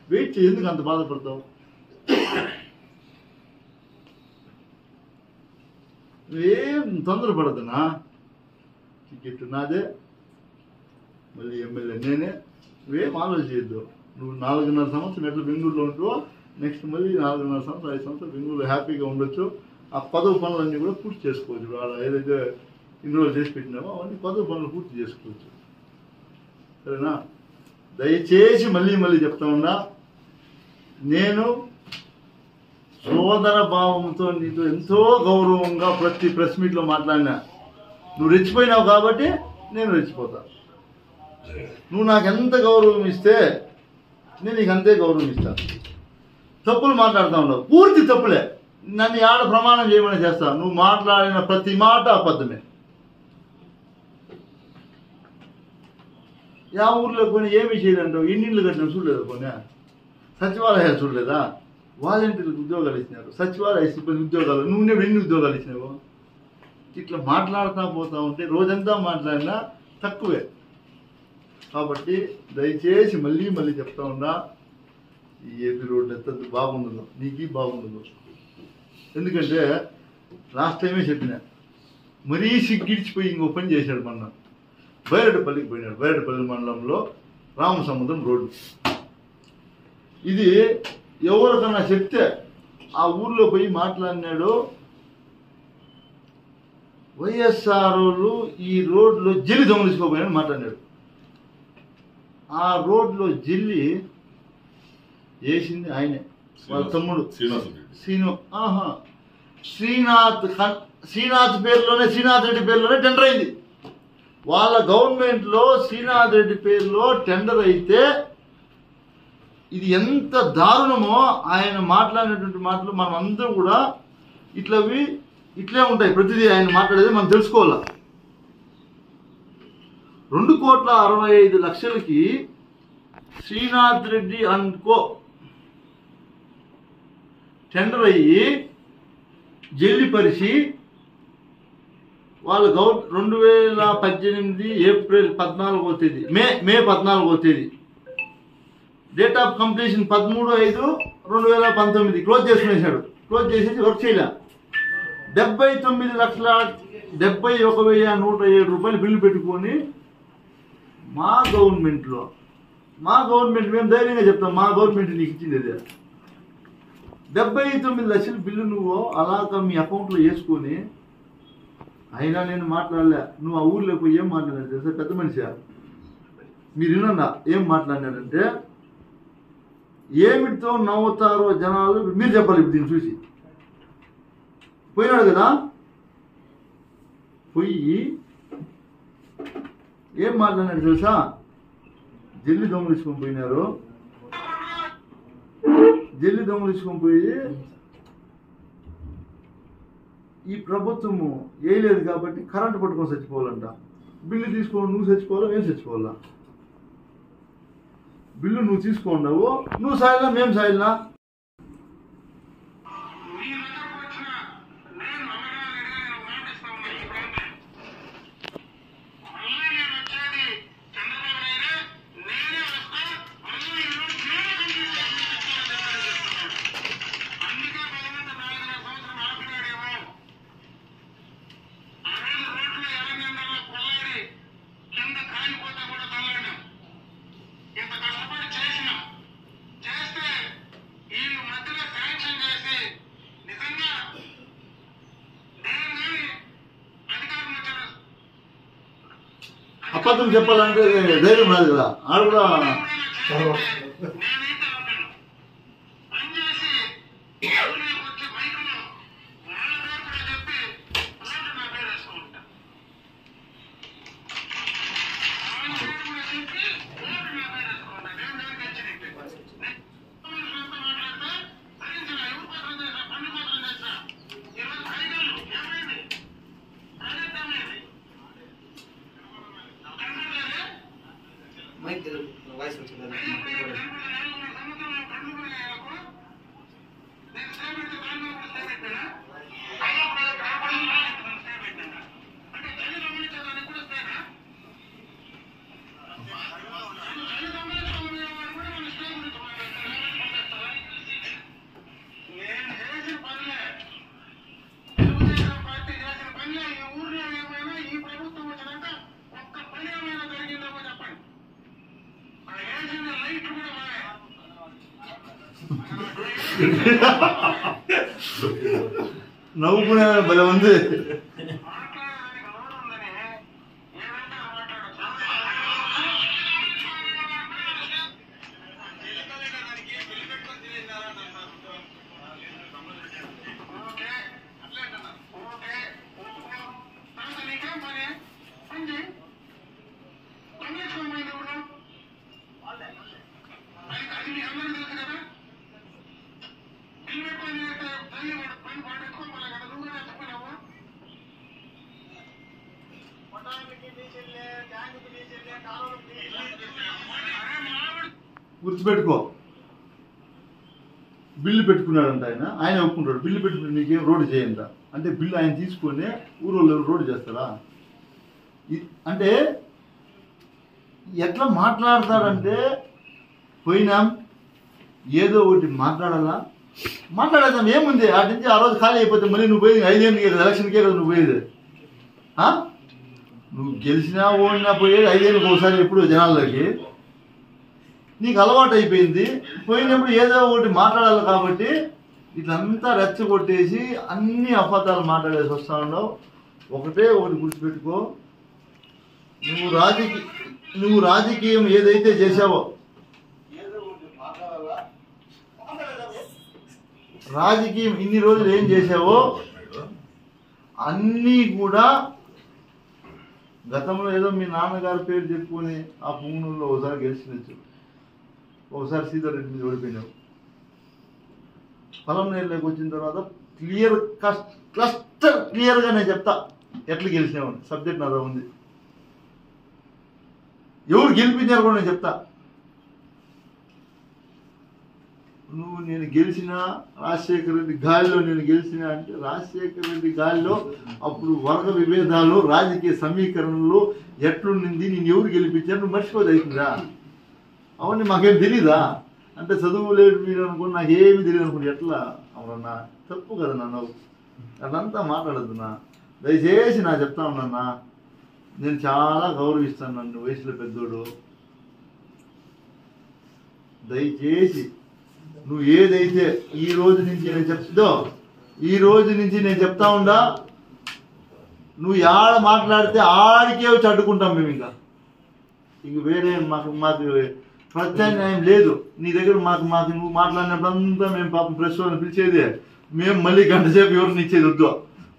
వెయిట్ చేయి, ఎందుకు అంత బాధపడతావు? ఏం తొందరపడదునా? టికెట్ నాదే, మళ్ళీ ఎమ్మెల్యే నేనే. నువ్వేం ఆలోచించద్దు. నువ్వు 4.5 సంవత్సరం ఎట్లా బెంగళూరులో ఉంటువో, నెక్స్ట్ మళ్ళీ 4.5 సంవత్సరం 5 సంవత్సరాలు బెంగళూరులో హ్యాపీగా ఉండొచ్చు. ఆ పదవి పనులన్నీ కూడా పూర్తి చేసుకోవచ్చు. వాళ్ళ ఏదైతే ఇన్ని రోజులు చేసి పెట్టినామో అవన్నీ పదవి పనులు పూర్తి చేసుకోవచ్చు. సరేనా? దయచేసి మళ్ళీ మళ్ళీ చెప్తా ఉన్నా, నేను సోదర భావంతో నీతో ఎంతో గౌరవంగా ప్రతి ప్రెస్ మీట్లో మాట్లాడినా. నువ్వు రెచ్చిపోయినావు కాబట్టి నేను రెచ్చిపోతా. నువ్వు నాకు ఎంత గౌరవం ఇస్తే నేను నీకు అంతే గౌరవం ఇస్తాను. తప్పులు మాట్లాడుతూ ఉండవు, పూర్తి తప్పులే. నన్ను ఆడ ప్రమాణం చేయమని చేస్తాను. నువ్వు మాట్లాడిన ప్రతి మాట అబద్ధమే. యా ఊర్లో కొని ఏమి చేయడంటావు? ఇన్నిళ్ళు కట్టిన చూడలేదా? కొనే సచివాలయాలు చూడలేదా? వాలంటీర్లకు ఉద్యోగాలు ఇచ్చినారు, సచివాలయ సిబ్బంది ఉద్యోగాలు. నువ్వు ఎన్ని ఉద్యోగాలు ఇచ్చినావు? ఇట్లా మాట్లాడుతూ పోతా ఉంటే రోజంతా మాట్లాడినా తక్కువే. కాబట్టి దయచేసి మళ్ళీ మళ్ళీ చెప్తా ఉన్నా, ఈ ఏపీ రోడ్డు ఎంత బాగుండదు, నీకు బాగుండదు. ఎందుకంటే లాస్ట్ టైమే చెప్పిన, మరీ సిగ్గిడిచిపోయి ఇంకో పని చేశాడు. మొన్న బైరెడ్డిపల్లికి పోయినాడు. బైరెడ్డిపల్లి మండలంలో రామసముద్రం రోడ్డు. ఇది ఎవరికన్నా చెప్తే ఆ ఊర్లో పోయి మాట్లాడినాడు. వైఎస్ఆర్ వాళ్ళు ఈ రోడ్లో జల్లి దొంగలిసుకోపోయాడని మాట్లాడినాడు. ఆ రోడ్లో జల్లి వేసింది ఆయనే, వాళ్ళ తమ్ముడు శ్రీను. శ్రీనాథ్ పేరులోనే, శ్రీనాథ్ రెడ్డి పేరులోనే టెండర్ అయింది. వాళ్ళ గవర్నమెంట్లో శ్రీనాథ్ రెడ్డి పేరులో టెండర్ అయితే ఇది ఎంత దారుణమో ఆయన మాట్లాడినటువంటి మాటలు మనం అందరం కూడా ఇట్లే ఉంటాయి. ప్రతిదీ ఆయన మాట్లాడేది మనం తెలుసుకోవాలా. 2,65,00,000కి శ్రీనాథ్ రెడ్డి అనుకో టెండర్ అయ్యి జల్లి పరిచి వాళ్ళు 2018 ఏప్రిల్ 14వ తేదీ, మే 14వ తేదీ డేట్ ఆఫ్ కంప్లీషన్ 13/5/2019 క్లోజ్ చేసుకునేసాడు. క్లోజ్ చేసేసి వర్క్ చేయలే. 79,71,107 రూపాయలు బిల్లు పెట్టుకొని మా గవర్నమెంట్ మేము ధైర్యంగా చెప్తాం, మా గవర్నమెంట్ నీకు ఇచ్చింది అదే 79 లక్షల బిల్లు నువ్వు అలాగా మీ అకౌంట్లో వేసుకొని. అయినా నేను మాట్లాడలే. నువ్వు ఆ ఊర్లో పోయి ఏం మాట్లాడాడు తెలుసా? పెద్ద మనిషి మీరు వినండి ఏం మాట్లాడినాడంటే, ఏమిటితో నవ్వుతారో జనాలు మీరు చెప్పాలి. ఇప్పుడు దీన్ని చూసి పోయినాడు కదా, పోయి ఏం మాట్లాడినాడు తెలుసా? జల్లి దొంగలించుకొని పోయినారు. జల్లి దొంగలించుకొని పోయి ఈ ప్రభుత్వము వేయలేదు కాబట్టి కరెంటు పట్టుకొని చచ్చిపోవాలంట. బిల్లు తీసుకోండి, నువ్వు చచ్చిపోవాలా మేము చచ్చిపోవాలా? బిల్లు నువ్వు తీసుకున్నావు, నువ్వు సాయిలా మేము సాయిలా? అబద్ధం చెప్పాలంటే ధైర్యం రాదు కదా. ఆడ కూడా వాయిస్ వచ్చింది. నవ్వుకునే భలే ఉంది. గుర్తుపెట్టుకో, బిల్లు పెట్టుకున్నాడంట ఆయన ఒప్పుకుంటాడు. బిల్లు పెట్టుకుని నీకేం రోడ్డు చేయంట అంటే బిల్లు ఆయన తీసుకొని ఊరోళ్ళు రోడ్డు చేస్తారా? అంటే ఎట్లా మాట్లాడతాడంటే పోయినాం ఏదో ఒకటి మాట్లాడేద్దాం ఏముంది. ఆ నుంచి ఆ రోజు ఖాళీ అయిపోతే మళ్ళీ నువ్వు పోయేది 5 ఏళ్ళకే కదా, ఎలక్షన్కే కదా నువ్వు పోయేది. నువ్వు గెలిచినా ఓడినా పోయేది 5 ఏళ్ళకి ఒకసారి ఎప్పుడు జనాల్లోకి. నీకు అలవాటు అయిపోయింది. పోయినప్పుడు ఏదో ఒకటి మాట్లాడాలి కాబట్టి ఇట్లంతా రెచ్చగొట్టేసి అన్ని అబద్ధాలు మాట్లాడేసి వస్తా ఉన్నావు. ఒకటే ఒకటి గుర్తుపెట్టుకో, నువ్వు రాజకీయం ఏదైతే చేసావో, రాజకీయం ఇన్ని రోజులు ఏం చేసావో అన్నీ కూడా గతంలో ఏదో మీ నాన్నగారి పేరు చెప్పుకొని ఆ పుంగనూరులో ఒకసారి గెలిచినచ్చు, ఒకసారి సీతారెడ్డి రెడ్డి మీద ఓడిపోయినావు. పొలంనేరులోకి వచ్చిన తర్వాత క్లియర్గా నేను చెప్తా ఎట్లా గెలిచినావు. సబ్జెక్ట్ నాదో ఉంది, ఎవరు గెలిపించారు కూడా నేను చెప్తా. నువ్వు నేను గెలిచిన రాజశేఖర రెడ్డి గాలిలో నేను గెలిచిన అంటే రాజశేఖర రెడ్డి గాలిలో అప్పుడు వర్గ విభేదాలు రాజకీయ సమీకరణలు ఎట్లుండింది, నేను ఎవరు గెలిపించారు నువ్వు మర్చిపోదు అవుతుందా? అవన్నీ మాకేం తెలీదా? అంటే చదువు లేదు మీరు అనుకుని నాకేమి తెలియదు అనుకుంటే ఎట్లా అవునన్నా? తప్పు కదా నన్ను అట్లంతా మాట్లాడద్దున్నా. దయచేసి నా చెప్తా ఉన్నాన్నా, నేను చాలా గౌరవిస్తాను నన్ను, వయసులో పెద్దోడు. దయచేసి నువ్వు ఏదైతే ఈ రోజు నుంచి నేను చెప్తా ఉండా, నువ్వు ఆడ మాట్లాడితే ఆడికే వచ్చి అడ్డుకుంటాం మేము. ఇంక వేరే మాకు ప్రత్యామ్నాయం లేదు నీ దగ్గర. మాకు నువ్వు మాట్లాడినప్పుడంతా మేము పాపం ప్రెస్ వాళ్ళని పిలిచేది, మేము మళ్ళీ గంట సేపు ఎవరిని ఇచ్చేది వద్దు.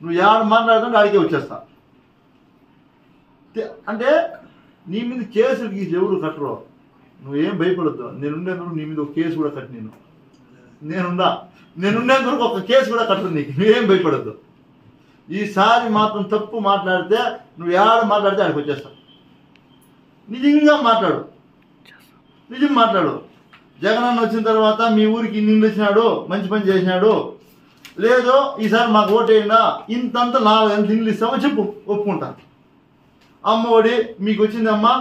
నువ్వు ఆడ మాట్లాడుతుంటే ఆడికే వచ్చేస్తా. అంటే నీ మీద కేసులు గీసి ఎవరు కట్టరు, నువ్వేం భయపడద్దు. నేనుండేందుకు నీ మీద ఒక కేసు కూడా కట్టి నేనుండేందుకు ఒక కేసు కూడా కట్టదు నీకు, నువ్వేం భయపడద్దు. ఈసారి మాత్రం తప్పు మాట్లాడితే నువ్వు ఆడ మాట్లాడితే ఆడికి వచ్చేస్తా. నిజంగా మాట్లాడు. జగనన్న వచ్చిన తర్వాత మీ ఊరికి ఇన్ని ఇల్లు వచ్చినాడు, మంచి పని చేసినాడు, లేదో ఈసారి మాకు ఓటేయండా ఇంతంత 4 ఇల్లు ఇస్తామో చెప్పు, ఒప్పుకుంటా. అమ్మఒడి మీకు వచ్చిందమ్మా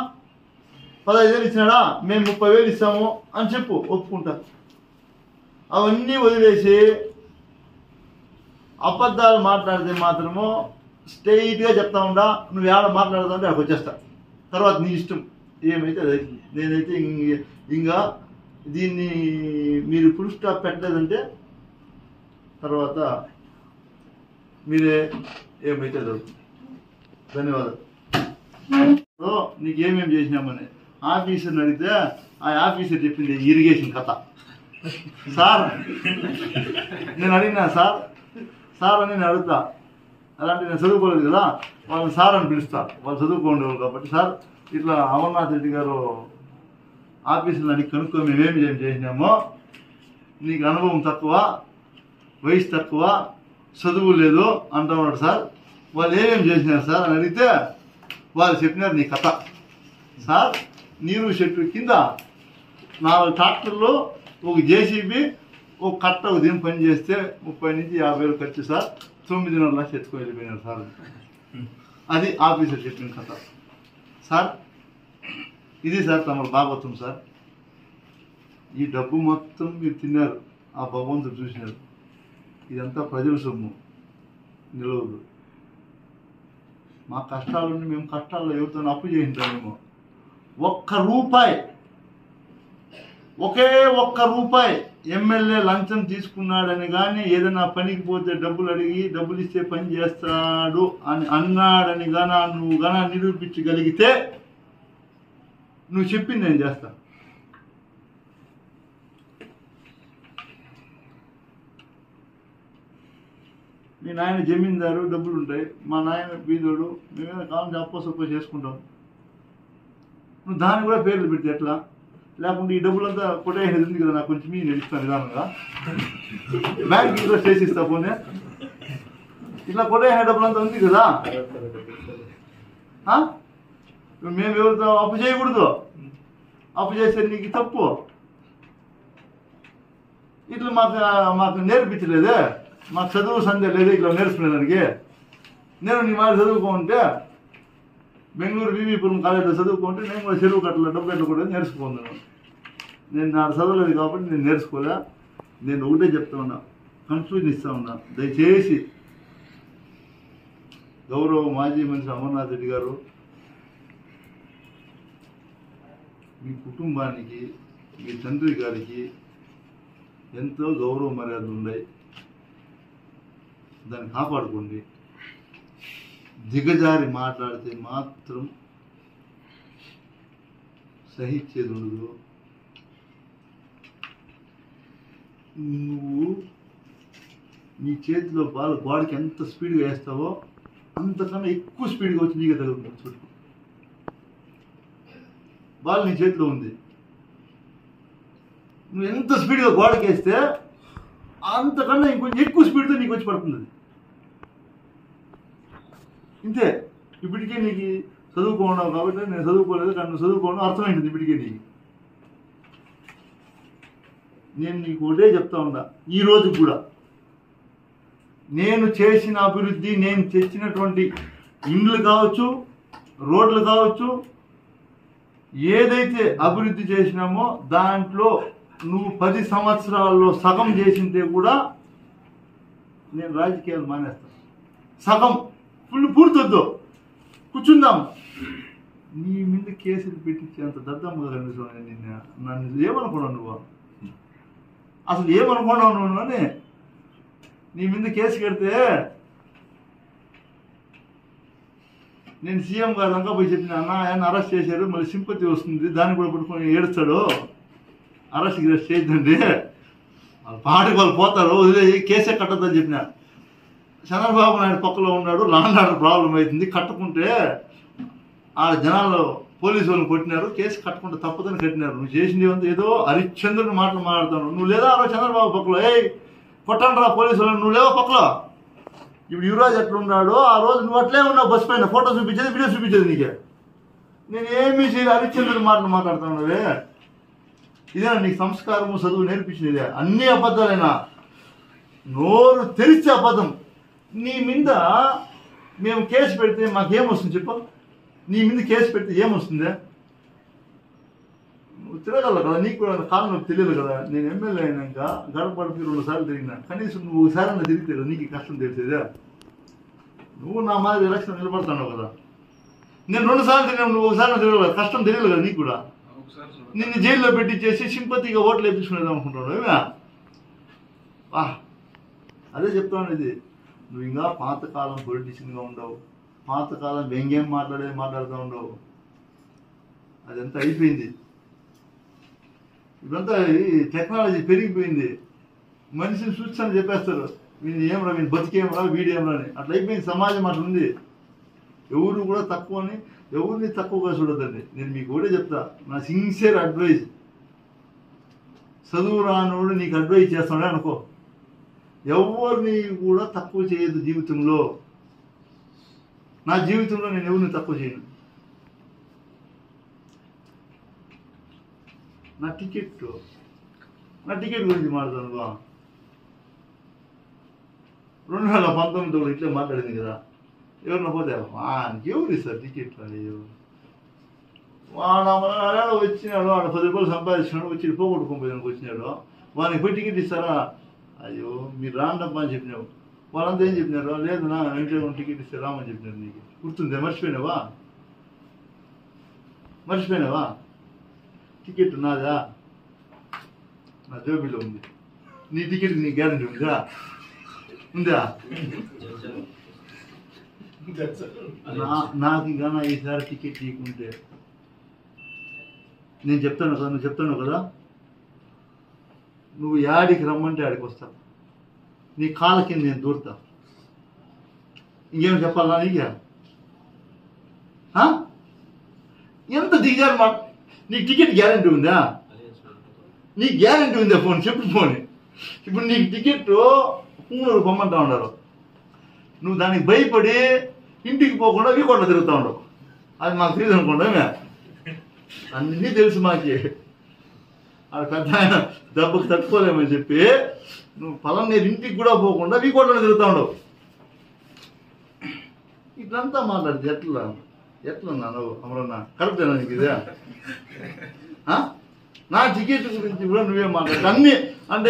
15,000 ఇచ్చినాడా, మేము 30,000 ఇస్తాము అని చెప్పు, ఒప్పుకుంటా. అవన్నీ వదిలేసి అబద్ధాలు మాట్లాడితే మాత్రము స్ట్రైట్గా చెప్తా ఉండా. నువ్వు ఏడ మాట్లాడుతుంటే అక్కడికి వచ్చేస్తా. తర్వాత నీ ఇష్టం ఏమైతే అది అవుతుంది. నేనైతే ఇంకా దీన్ని మీరు ఫుల్ స్టాప్ పెట్టలేదంటే తర్వాత మీరే ఏమైతే అది అవుతుంది. ధన్యవాదాలు. నీకు ఏమేమి చేసినామని ఆఫీసర్ని అడిగితే ఆ ఆఫీసర్ చెప్పింది ఇరిగేషన్ కథ. సార్ నేను అడిగినా సార్ అని నేను అడుగుతా, అలాంటి నేను చదువుకోలేదు కదా, వాళ్ళని సార్ అని పిలుస్తా, వాళ్ళు చదువుకోండి కాబట్టి సార్ ఇట్లా అమర్నాథ్ రెడ్డి గారు ఆఫీసులు అడిగి కనుక్కో మేమేమి చేసినామో, నీకు అనుభవం తక్కువ, వయసు తక్కువ, చదువు లేదు అంటున్నాడు సార్, వాళ్ళు ఏమేమి చేసినారు సార్ అని అడిగితే వాళ్ళు చెప్పినారు నీ కథ. సార్ నీరు చెట్టు కింద 4 ట్రాక్టర్లు, ఒక జేసీబీ, ఒక కట్ట, ఒక దినం పని చేస్తే 30 నుంచి 50 వేలు ఖర్చు సార్, 9.5 లక్షలు ఎత్తుకొని వెళ్ళిపోయినారు సార్. అది ఆఫీసర్ చెప్పిన కథ. సార్ ఇది సార్ తమ భాగవతం సార్. ఈ డబ్బు మొత్తం మీరు తిన్నారు, ఆ భగవంతుడు చూసినారు, ఇదంతా ప్రజల సొమ్ము, నిలవదు. మా కష్టాలని మేము కష్టాల్లో ఎవరితో అప్పు చేయించామేమో, ఒకే ఒక్క రూపాయి ఎమ్మెల్యే లంచం తీసుకున్నాడని కానీ, ఏదైనా పనికి పోతే డబ్బులు అడిగి డబ్బులు ఇస్తే పని చేస్తాడు అని అన్నాడని గానా నువ్వు గానా నిరూపించగలిగితే నువ్వు చెప్పింది నేను చేస్తా. మీ నాయన జమీందారు, డబ్బులు ఉంటాయి, మా నాయన బీదోడు, మేమేదో కావాలని అప్పసొప్ప చేసుకుంటాం. నువ్వు దాన్ని కూడా పేర్లు పెడితే ఎట్లా? లేకుంటే ఈ డబ్బులంతా కొట్టేసేది ఉంది కదా, నాకు కొంచెం నేను ఇస్తాను నిదానంగా, బ్యాంక్ ఇంట్రెస్ట్ చేసి ఇస్తా పోనీ, ఇట్లా కొట్టేసే డబ్బులంతా ఉంది కదా, మేము ఎవరితో అప్పు చేయకూడదు, అప్పు చేస్తే నీకు తప్పు. ఇట్లా మాకు నేర్పించలేదే, మాకు చదువు సంధ్య లేదు ఇట్లా నేర్చుకునేదానికి. నేను నీ మాట చదువుకుంటే బెంగళూరు వివిపురం కాలేజీలో చదువుకుంటే నేను కూడా చెరువు కట్టలో డబ్బు కట్టకూడదు నేర్చుకున్నాను. నేను నాకు చదవలేదు కాబట్టి నేను నేర్చుకోలే. నేను ఒకటే చెప్తా ఉన్నా, కన్ఫ్యూజన్ ఇస్తా ఉన్నా, దయచేసి గౌరవ మాజీ మంత్రి అమర్నాథ్ రెడ్డి గారు, మీ కుటుంబానికి, మీ తండ్రి గారికి ఎంతో గౌరవ మర్యాదలు ఉన్నాయి, దాన్ని కాపాడుకోండి. దిగజారి మాట్లాడితే మాత్రం సహించేది ఉండదు. నువ్వు నీ చేతిలో బాల్ గోడకి ఎంత స్పీడ్గా వేస్తావో అంతకన్నా ఎక్కువ స్పీడ్గా వచ్చి నీకే తగులుతుంది. చూడు, బాల్ నీ చేతిలో ఉంది, నువ్వు ఎంత స్పీడ్గా గోడకి వేస్తే అంతకన్నా ఇంకొంచెం ఎక్కువ స్పీడ్తో నీకు వచ్చి పడుతుంది. ఇంతే. ఇప్పటికే నీకు చదువుకోవడం కాబట్టి నేను చదువుకోలేదు, కానీ నువ్వు చదువుకోవడం అర్థమైంది. ఇప్పటికే నేను నీకు ఒకటే చెప్తా ఉన్నా, ఈ రోజు కూడా నేను చేసిన అభివృద్ధి, నేను తెచ్చినటువంటి ఇండ్లు కావచ్చు, రోడ్లు కావచ్చు, ఏదైతే అభివృద్ధి చేసినామో దాంట్లో నువ్వు 10 సంవత్సరాల్లో సగం చేసింటే కూడా నేను రాజకీయాలు మానేస్తాను. సగం పూర్తొద్దు, కూర్చుందాం. నీ మీద కేసులు పెట్టించేంత దద్దమ్మగా కనిపిస్తున్నాను. నన్ను ఏమనుకున్నావు నువ్వు? అసలు ఏమనుకున్నావు నువ్వు అని? నీ మీద కేసు కడితే నేను సీఎం గారు దాకా పోయి చెప్పిన, అన్న ఆయన అరెస్ట్ చేశారు, మళ్ళీ సింపతి వస్తుంది, దాన్ని కూడా పట్టుకొని ఏడుస్తాడు, అరెస్ట్ గిరెస్ట్ చేయొద్దండి, వాళ్ళ పాటకు వాళ్ళు పోతారు, వదిలేసి కేసే కట్టద్దని చెప్పిన. చంద్రబాబు నాయుడు పక్కలో ఉన్నాడు, లాండ్ ఆర్డర్ ప్రాబ్లం అవుతుంది, కట్టుకుంటే ఆ జనాలు పోలీసు వాళ్ళని కొట్టినారు, కేసు కట్టుకుంటే తప్పదని కట్టినారు. నువ్వు చేసింది ఏదో హరిశ్చంద్రుని మాటలు మాట్లాడుతాను. నువ్వు లేదా ఆ రోజు చంద్రబాబు పక్కలో, కొట్టండి రా పోలీసు వాళ్ళని, నువ్వు లేవో పక్కలో. ఇప్పుడు యువరాజ్ ఎట్లా ఉన్నాడు, ఆ రోజు నువ్వు అట్లే ఉన్నావు, బస్సు పైన ఫోటో చూపించేది, వీడియో చూపించేది నీకే. నేను ఏమీ చేయలేదు, హరిశ్చంద్రుని మాటలు మాట్లాడుతున్నావే. ఇదేనా నీకు సంస్కారము, చదువు నేర్పించినదే? అన్ని అబద్ధాలైనా, నోరు తెరిచే అబద్ధం. నీ మీద మేము కేసు పెడితే మాకేమొస్తుంది చెప్పు? నీ మీద కేసు పెడితే ఏమొస్తుంది? నువ్వు తిరగల కదా, నీకు కూడా కాలం నాకు తెలియదు కదా. నేను ఎమ్మెల్యే అయినాక గడపడికి 2 సార్లు తిరిగినా, కనీసం నువ్వు ఒకసారి అన్న తిరిగితే కదా నీకు కష్టం తెలిసేదే. నువ్వు నా మాది ఎలక్షన్ నిలబడుతున్నావు కదా, నేను 2 సార్లు తిరిగాను, నువ్వు ఒకసారి తిరగలేదు, కష్టం తెలియదు కదా నీకు కూడా. నిన్ను జైల్లో పెట్టించేసి సింపతిగా ఓట్లు వేయించుకునేది అనుకుంటున్నావు ఏమే? అదే చెప్తాను. ఇది నువ్వు ఇంకా పాతకాలం పొలిటీషియన్గా ఉండవు, పాతకాలం వ్యంగ్యం మాట్లాడుతూ ఉండవు. అదంతా అయిపోయింది. ఇదంతా టెక్నాలజీ పెరిగిపోయింది. మనిషిని చూస్తాను చెప్పేస్తారు, వీళ్ళు ఏమరా, వీళ్ళు బతికేమరా, వీడేమరా అని. అట్లా అయిపోయింది సమాజం, అట్లా ఉంది. ఎవరు కూడా తక్కువని ఎవరిని తక్కువగా చూడద్దండి. నేను మీకు ఒకటే చెప్తా, నా సిన్సియర్ అడ్వైజ్. చదువు రానోడు నీకు అడ్వైజ్ చేస్తాడే అనుకో, ఎవరిని కూడా తక్కువ చేయదు జీవితంలో. నా జీవితంలో నేను ఎవరిని తక్కువ చేయను. నా టికెట్ గురించి మాట్లాడతాను బా. 2019 ఇట్లే మాట్లాడింది కదా, ఎవరిన పోతే ఎవరు ఇస్తారు టికెట్లు? అయ్యో, వాడు వచ్చినాడు, వాడు 10 రూపాయలు సంపాదించినాడు, వచ్చి పోగొట్టుకోపోయానికి వచ్చినాడు, వానికి పోయి టికెట్ ఇస్తారా? అయ్యో మీరు రాండమ్మా అని చెప్పినావు. వాళ్ళంతా ఏం చెప్పినారు? లేదు నా ఇంట్లో టికెట్ ఇస్తే రామని చెప్పినారు. నీకు గుర్తుందే? మర్చిపోయినావా? టికెట్ నాదా, నా జోబీలో ఉంది. నీ టికెట్ నీ గ్యారంటీ ఉందా? నాకు ఇంకా ఈసారి టికెట్ తీయకుంటే నేను చెప్తాను కదా, నువ్వు చెప్తాను కదా, నువ్వు యాడికి రమ్మంటే ఆడికి వస్తా. నీ కాళ్ళ కింద నేను దూరుతా. ఇంకేం చెప్పాలా నీకు? ఎంత దిగారు మా. నీకు టికెట్ గ్యారంటీ ఉందా? నీకు గ్యారంటీ ఉందా? చెప్పు ఫోన్. ఇప్పుడు నీకు టికెట్ పూనూరు పొమ్మంటా ఉన్నారు, నువ్వు దానికి భయపడి ఇంటికి పోకుండా వీకోట్లో తిరుగుతూ ఉండవు. అది మాకు తెలియదు అనుకోండి, అన్నీ తెలుసు మాకి. అది పెద్ద ఆయన దెబ్బకు తట్టుకోలేమని చెప్పి నువ్వు పలానా ఇంటికి కూడా పోకుండా వీకోట్లో తిరుగుతూ ఉండవు. ఇట్లంతా మాట్లాడితే ఎట్లా నువ్వు అమరన్నా? కరెక్టేనా నీకు ఇదే? నా టికెట్ గురించి కూడా నువ్వే మాట్లాడు అన్నీ. అంటే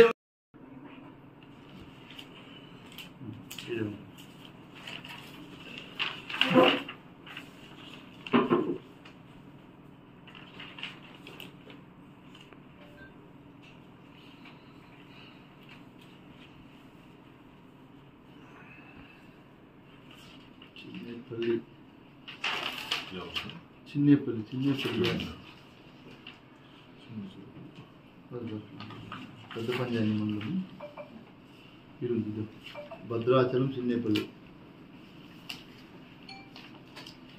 చిన్నేపల్లి పెద్ద పంజాని మండలం, Bhadrachalam, Chinnepalli.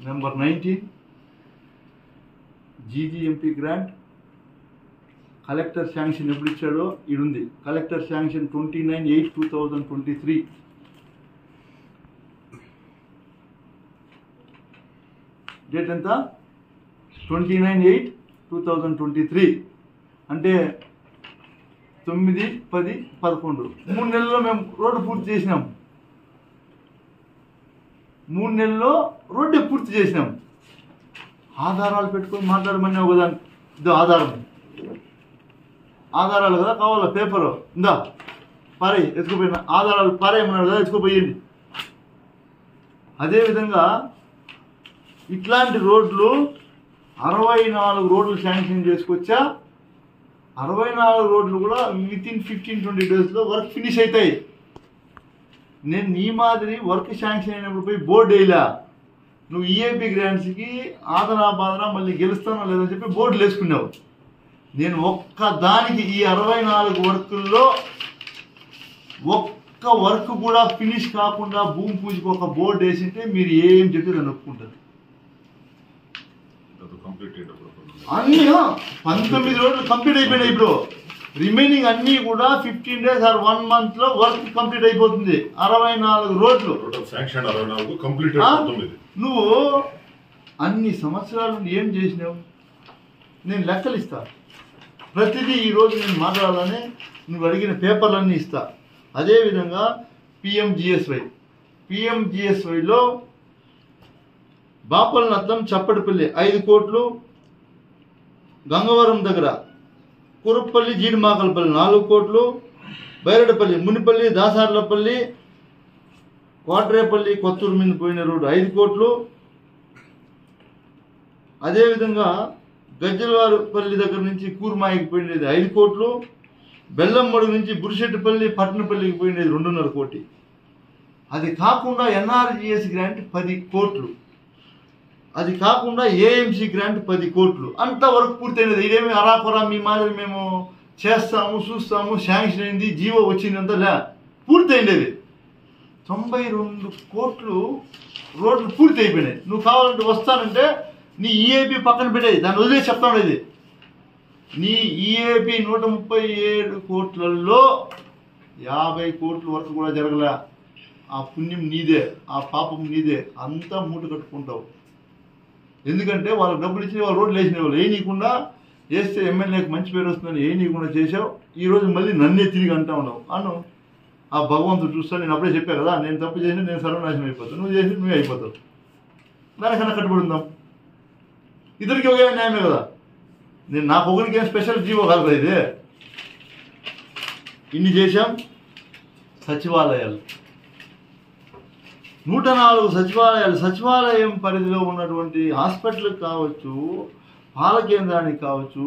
Number 19 G G M P grant. Collector sanction ఎప్పుడు ఇచ్చాడో ఇది. Collector sanction 29/8/2023. డేట్ ఎంత? 29/8/2023. అంటే 9, 10, 11 3 నెలల్లో మేము రోడ్డు పూర్తి చేసినాం. 3 నెలల్లో రోడ్డు పూర్తి చేసినాం. ఆధారాలు పెట్టుకొని మాట్లాడమన్నావు కదా. ఇదో ఆధారాలు కదా కావాలా? పేపరు ఇందా పారే, ఎత్తుకుపోయిన ఆధారాలు పారేయమన్నాడు కదా, ఎత్తుకుపోయింది. అదేవిధంగా ఇట్లాంటి రోడ్లు 64 రోడ్లు శాంక్షన్ చేసుకొచ్చా. 64 రోడ్లు కూడా వితిన్ 15-20 డేస్లో వర్క్ ఫినిష్ అవుతాయి. నేను నీ మాదిరి వర్క్ శాంక్షన్ అయినప్పుడు పోయి బోర్డు వేయలా. నువ్వు ఈఏపీ గ్రాంట్స్కి ఆదరా మళ్ళీ గెలుస్తానో లేదని చెప్పి బోర్డులు వేసుకున్నావు. నేను ఒక్క దానికి ఈ 64 వర్కుల్లో ఒక్క వర్క్ కూడా ఫినిష్ కాకుండా భూమి పూజకి ఒక బోర్డు వేసింటే మీరు ఏం చెప్పి దాన్ని ఒప్పుకుంటారు. అన్నీ 19 రోజులు కంప్లీట్ అయిపోయినాయి. ఇప్పుడు రిమైనింగ్ అన్నీ కూడా 15 days ఆర్ 1 month లో వర్క్ కంప్లీట్ అయిపోతుంది. 64 రోడ్లు నువ్వు అన్ని సంవత్సరాలు ఏం చేసినావు? నేను లెక్కలు ఇస్తా. ప్రతిదీ ఈరోజు నేను మాట్లాడాలని నువ్వు అడిగిన పేపర్లన్నీ ఇస్తా. అదేవిధంగా పిఎంజిఎస్వైలో బాపల్నత్తం చప్పటిపల్లి 5 కోట్లు, గంగవరం దగ్గర కురుప్పల్లి జీడిమాకలపల్లి 4 కోట్లు, బైరడపల్లి, మునిపల్లి, దాసార్లపల్లి, కోట్రేపల్లి, కొత్తూరు మీద పోయిన రోడ్డు 5 కోట్లు. అదేవిధంగా గజ్జలవారిపల్లి దగ్గర నుంచి కూర్మాయికి పోయినది 5 కోట్లు, బెల్లంమడుగు నుంచి బురిశెట్టిపల్లి, పట్టణపల్లికి పోయినది 2.5 కోటి. అది కాకుండా ఎన్ఆర్జిఎస్ గ్రాంట్ 10 కోట్లు, అది కాకుండా ఏఎంసీ గ్రాంట్ 10 కోట్లు, అంతవరకు పూర్తయినది. ఇదేమి అరాకొరా మీ మాదిరి మేము చేస్తాము చూస్తాము శాంక్షన్ అయింది జీవో వచ్చిందంతా లే, పూర్తయిండేది. 92 కోట్లు రోడ్లు పూర్తి అయిపోయినాయి. నువ్వు కావాలంటే వస్తానంటే నీ ఈఏపీ పక్కన పెట్టేది, దాన్ని వదిలేసి చెప్తాను. ఇది నీ ఈఏపీ 137 కోట్లలో 50 కోట్ల వరకు కూడా జరగలే. ఆ పుణ్యం నీదే, ఆ పాపం నీదే, అంతా మూట కట్టుకుంటావు. ఎందుకంటే వాళ్ళకి డబ్బులు ఇచ్చి వాళ్ళు రోడ్లు వేసిన వాళ్ళు వేయనీయకుండా వేస్తే ఎమ్మెల్యేకి మంచి పేరు వస్తుందని వేయనీయకుండా చేసావు. ఈరోజు మళ్ళీ నన్నే తిరిగి అంటా ఉన్నావు. అను ఆ భగవంతుడు చూస్తాను. నేను అప్పుడే చెప్పా కదా, నేను తప్పు చేసి నేను సర్వనాశనం అయిపోతాను, నువ్వు చేసి నువ్వే అయిపోతావు. దానికన్నా కట్టుబడి ఉందాం. ఇద్దరికి ఒకే న్యాయమే కదా. నేను నాకు ఒకరికి ఏం స్పెషల్ జీవో కాదు కదా ఇది. ఇన్ని చేశాం. సచివాలయాలు 104 సచివాలయాలు, సచివాలయం పరిధిలో ఉన్నటువంటి హాస్పిటల్కి కావచ్చు, పాల కేంద్రానికి కావచ్చు,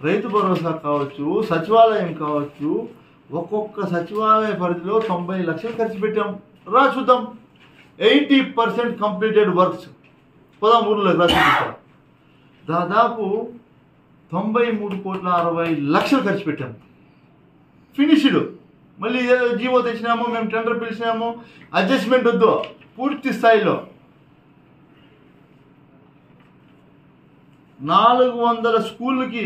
రైతు భరోసా కావచ్చు, సచివాలయం కావచ్చు, ఒక్కొక్క సచివాలయ పరిధిలో 90 లక్షలు ఖర్చు పెట్టాం. రా చూద్దాం. 80% కంప్లీటెడ్ వర్క్స్. 13 రాసి దాదాపు 93,60,00,000 ఖర్చు పెట్టాం. ఫినిష్డ్. మళ్ళీ ఏదో జీవో తెచ్చినాము, మేము టెండర్ పిలిచినాము, అడ్జస్ట్మెంట్ వద్దు, పూర్తి స్థాయిలో 400 స్కూళ్ళకి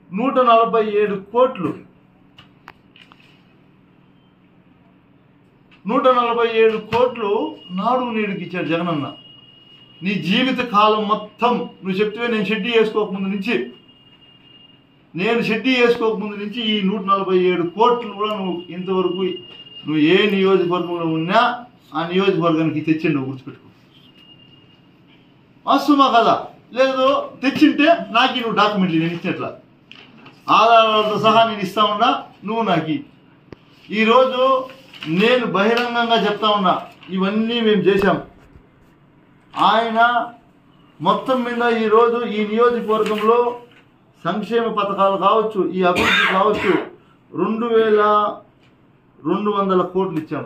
147 కోట్లు, 147 కోట్లు నాడు నేడుకి ఇచ్చాడు జగనన్న. నీ జీవిత కాలం మొత్తం నువ్వు చెప్తే నేను షెడ్డీ వేసుకోకముందు నుంచి ఈ 147 కోట్లు కూడా నువ్వు ఇంతవరకు నువ్వు ఏ నియోజకవర్గంలో ఉన్నా ఆ నియోజకవర్గానికి తెచ్చిండు. గుర్తుపెట్టుకో. వాస్తవమా కదా? లేదు తెచ్చింటే నాకు నువ్వు డాక్యుమెంట్లు నేను ఇచ్చినట్లా ఆధారాలతో సహా నేను ఇస్తా ఉన్నా, నువ్వు నాకు. ఈరోజు నేను బహిరంగంగా చెప్తా ఉన్నా, ఇవన్నీ మేము చేశాం. ఆయన మొత్తం మీద ఈరోజు ఈ నియోజకవర్గంలో సంక్షేమ పథకాలు కావచ్చు, ఈ అభివృద్ధి కావచ్చు, 2,200 కోట్లు ఇచ్చాం.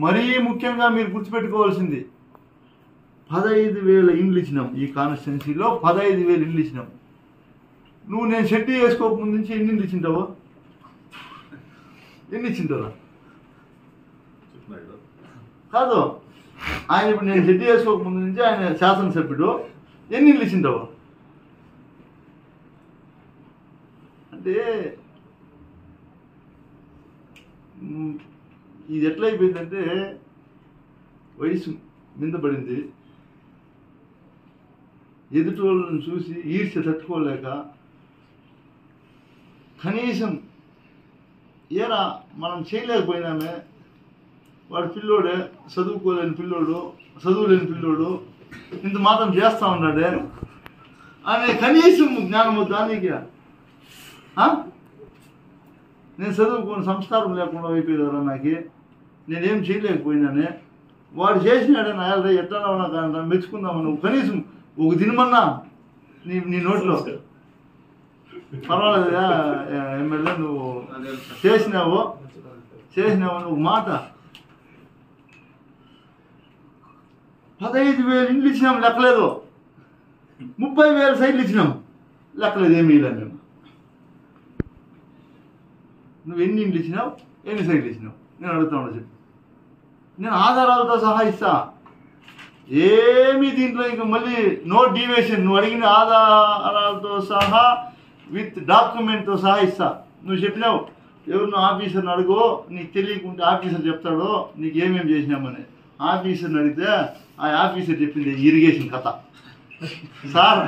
మరీ ముఖ్యంగా మీరు గుర్తుపెట్టుకోవాల్సింది 15,000 ఇండ్లు ఇచ్చినాం. ఈ కాన్స్టిట్యున్సీలో 15,000 ఇండ్లు ఇచ్చినాం. నువ్వు నేను షెడ్డీ వేసుకోకముందు నుంచి ఎన్ని ఇండ్లు ఇచ్చింటావు? ఎన్ని ఇచ్చింటారా? కాదు, ఆయన ఇప్పుడు నేను షెడ్డీ వేసుకోకముందు నుంచి ఆయన శాసనసభ్యుడు, ఎన్ని ఇండ్లు ఇచ్చింటావు? అంటే ఇది ఎట్లయిపోయిందంటే వయసు మీద పడింది, ఎదుటి వాళ్ళని చూసి ఈర్ష్య తట్టుకోలేక కనీసం ఏరా మనం చేయలేకపోయినామే, వాడు పిల్లోడే, చదువుకోలేని పిల్లోడు, చదువులేని పిల్లోడు ఇంత మాత్రం చేస్తా ఉన్నాడే అనే కనీసం జ్ఞానం వద్దా నీకు? నేను చదువుకుని సంస్కారం లేకుండా అయిపోయేదారా నాకు, నేనేం చేయలేకపోయినానే, వాడు చేసినాడని అయ్యాలి ఎట్లా ఉన్నా కానీ మెచ్చుకుందామని నువ్వు కనీసం ఒక దినమన్నా నీ నోట్లో పర్వాలేదా ఎమ్మెల్యే నువ్వు చేసినావు నువ్వు మాట. 15,000 ఇండ్లు ఇచ్చినాం లెక్కలేదు, 30,000 సైట్లు ఇచ్చినాం లెక్కలేదు, ఏమీ ఇలా మేము. నువ్వు ఎన్ని ఇండ్లు ఇచ్చినావు, ఎన్ని సైట్లు ఇచ్చినావు నేను అడుగుతా ఉన్నా చెప్పు. నేను ఆధారాలతో సహా ఇస్తా, ఏమీ దీంట్లో ఇంక మళ్ళీ నో డీవియేషన్. నువ్వు అడిగిన ఆధారాలతో సహా విత్ డాక్యుమెంట్తో సహా ఇస్తా. నువ్వు చెప్పినావు ఎవరినో ఆఫీసర్ని అడుగో, నీకు తెలియకుంటే ఆఫీసర్ చెప్తాడో నీకు ఏమేమి చేసినామని. ఆఫీసర్ని అడిగితే ఆ ఆఫీసర్ చెప్పింది ఇరిగేషన్ కథ సార్.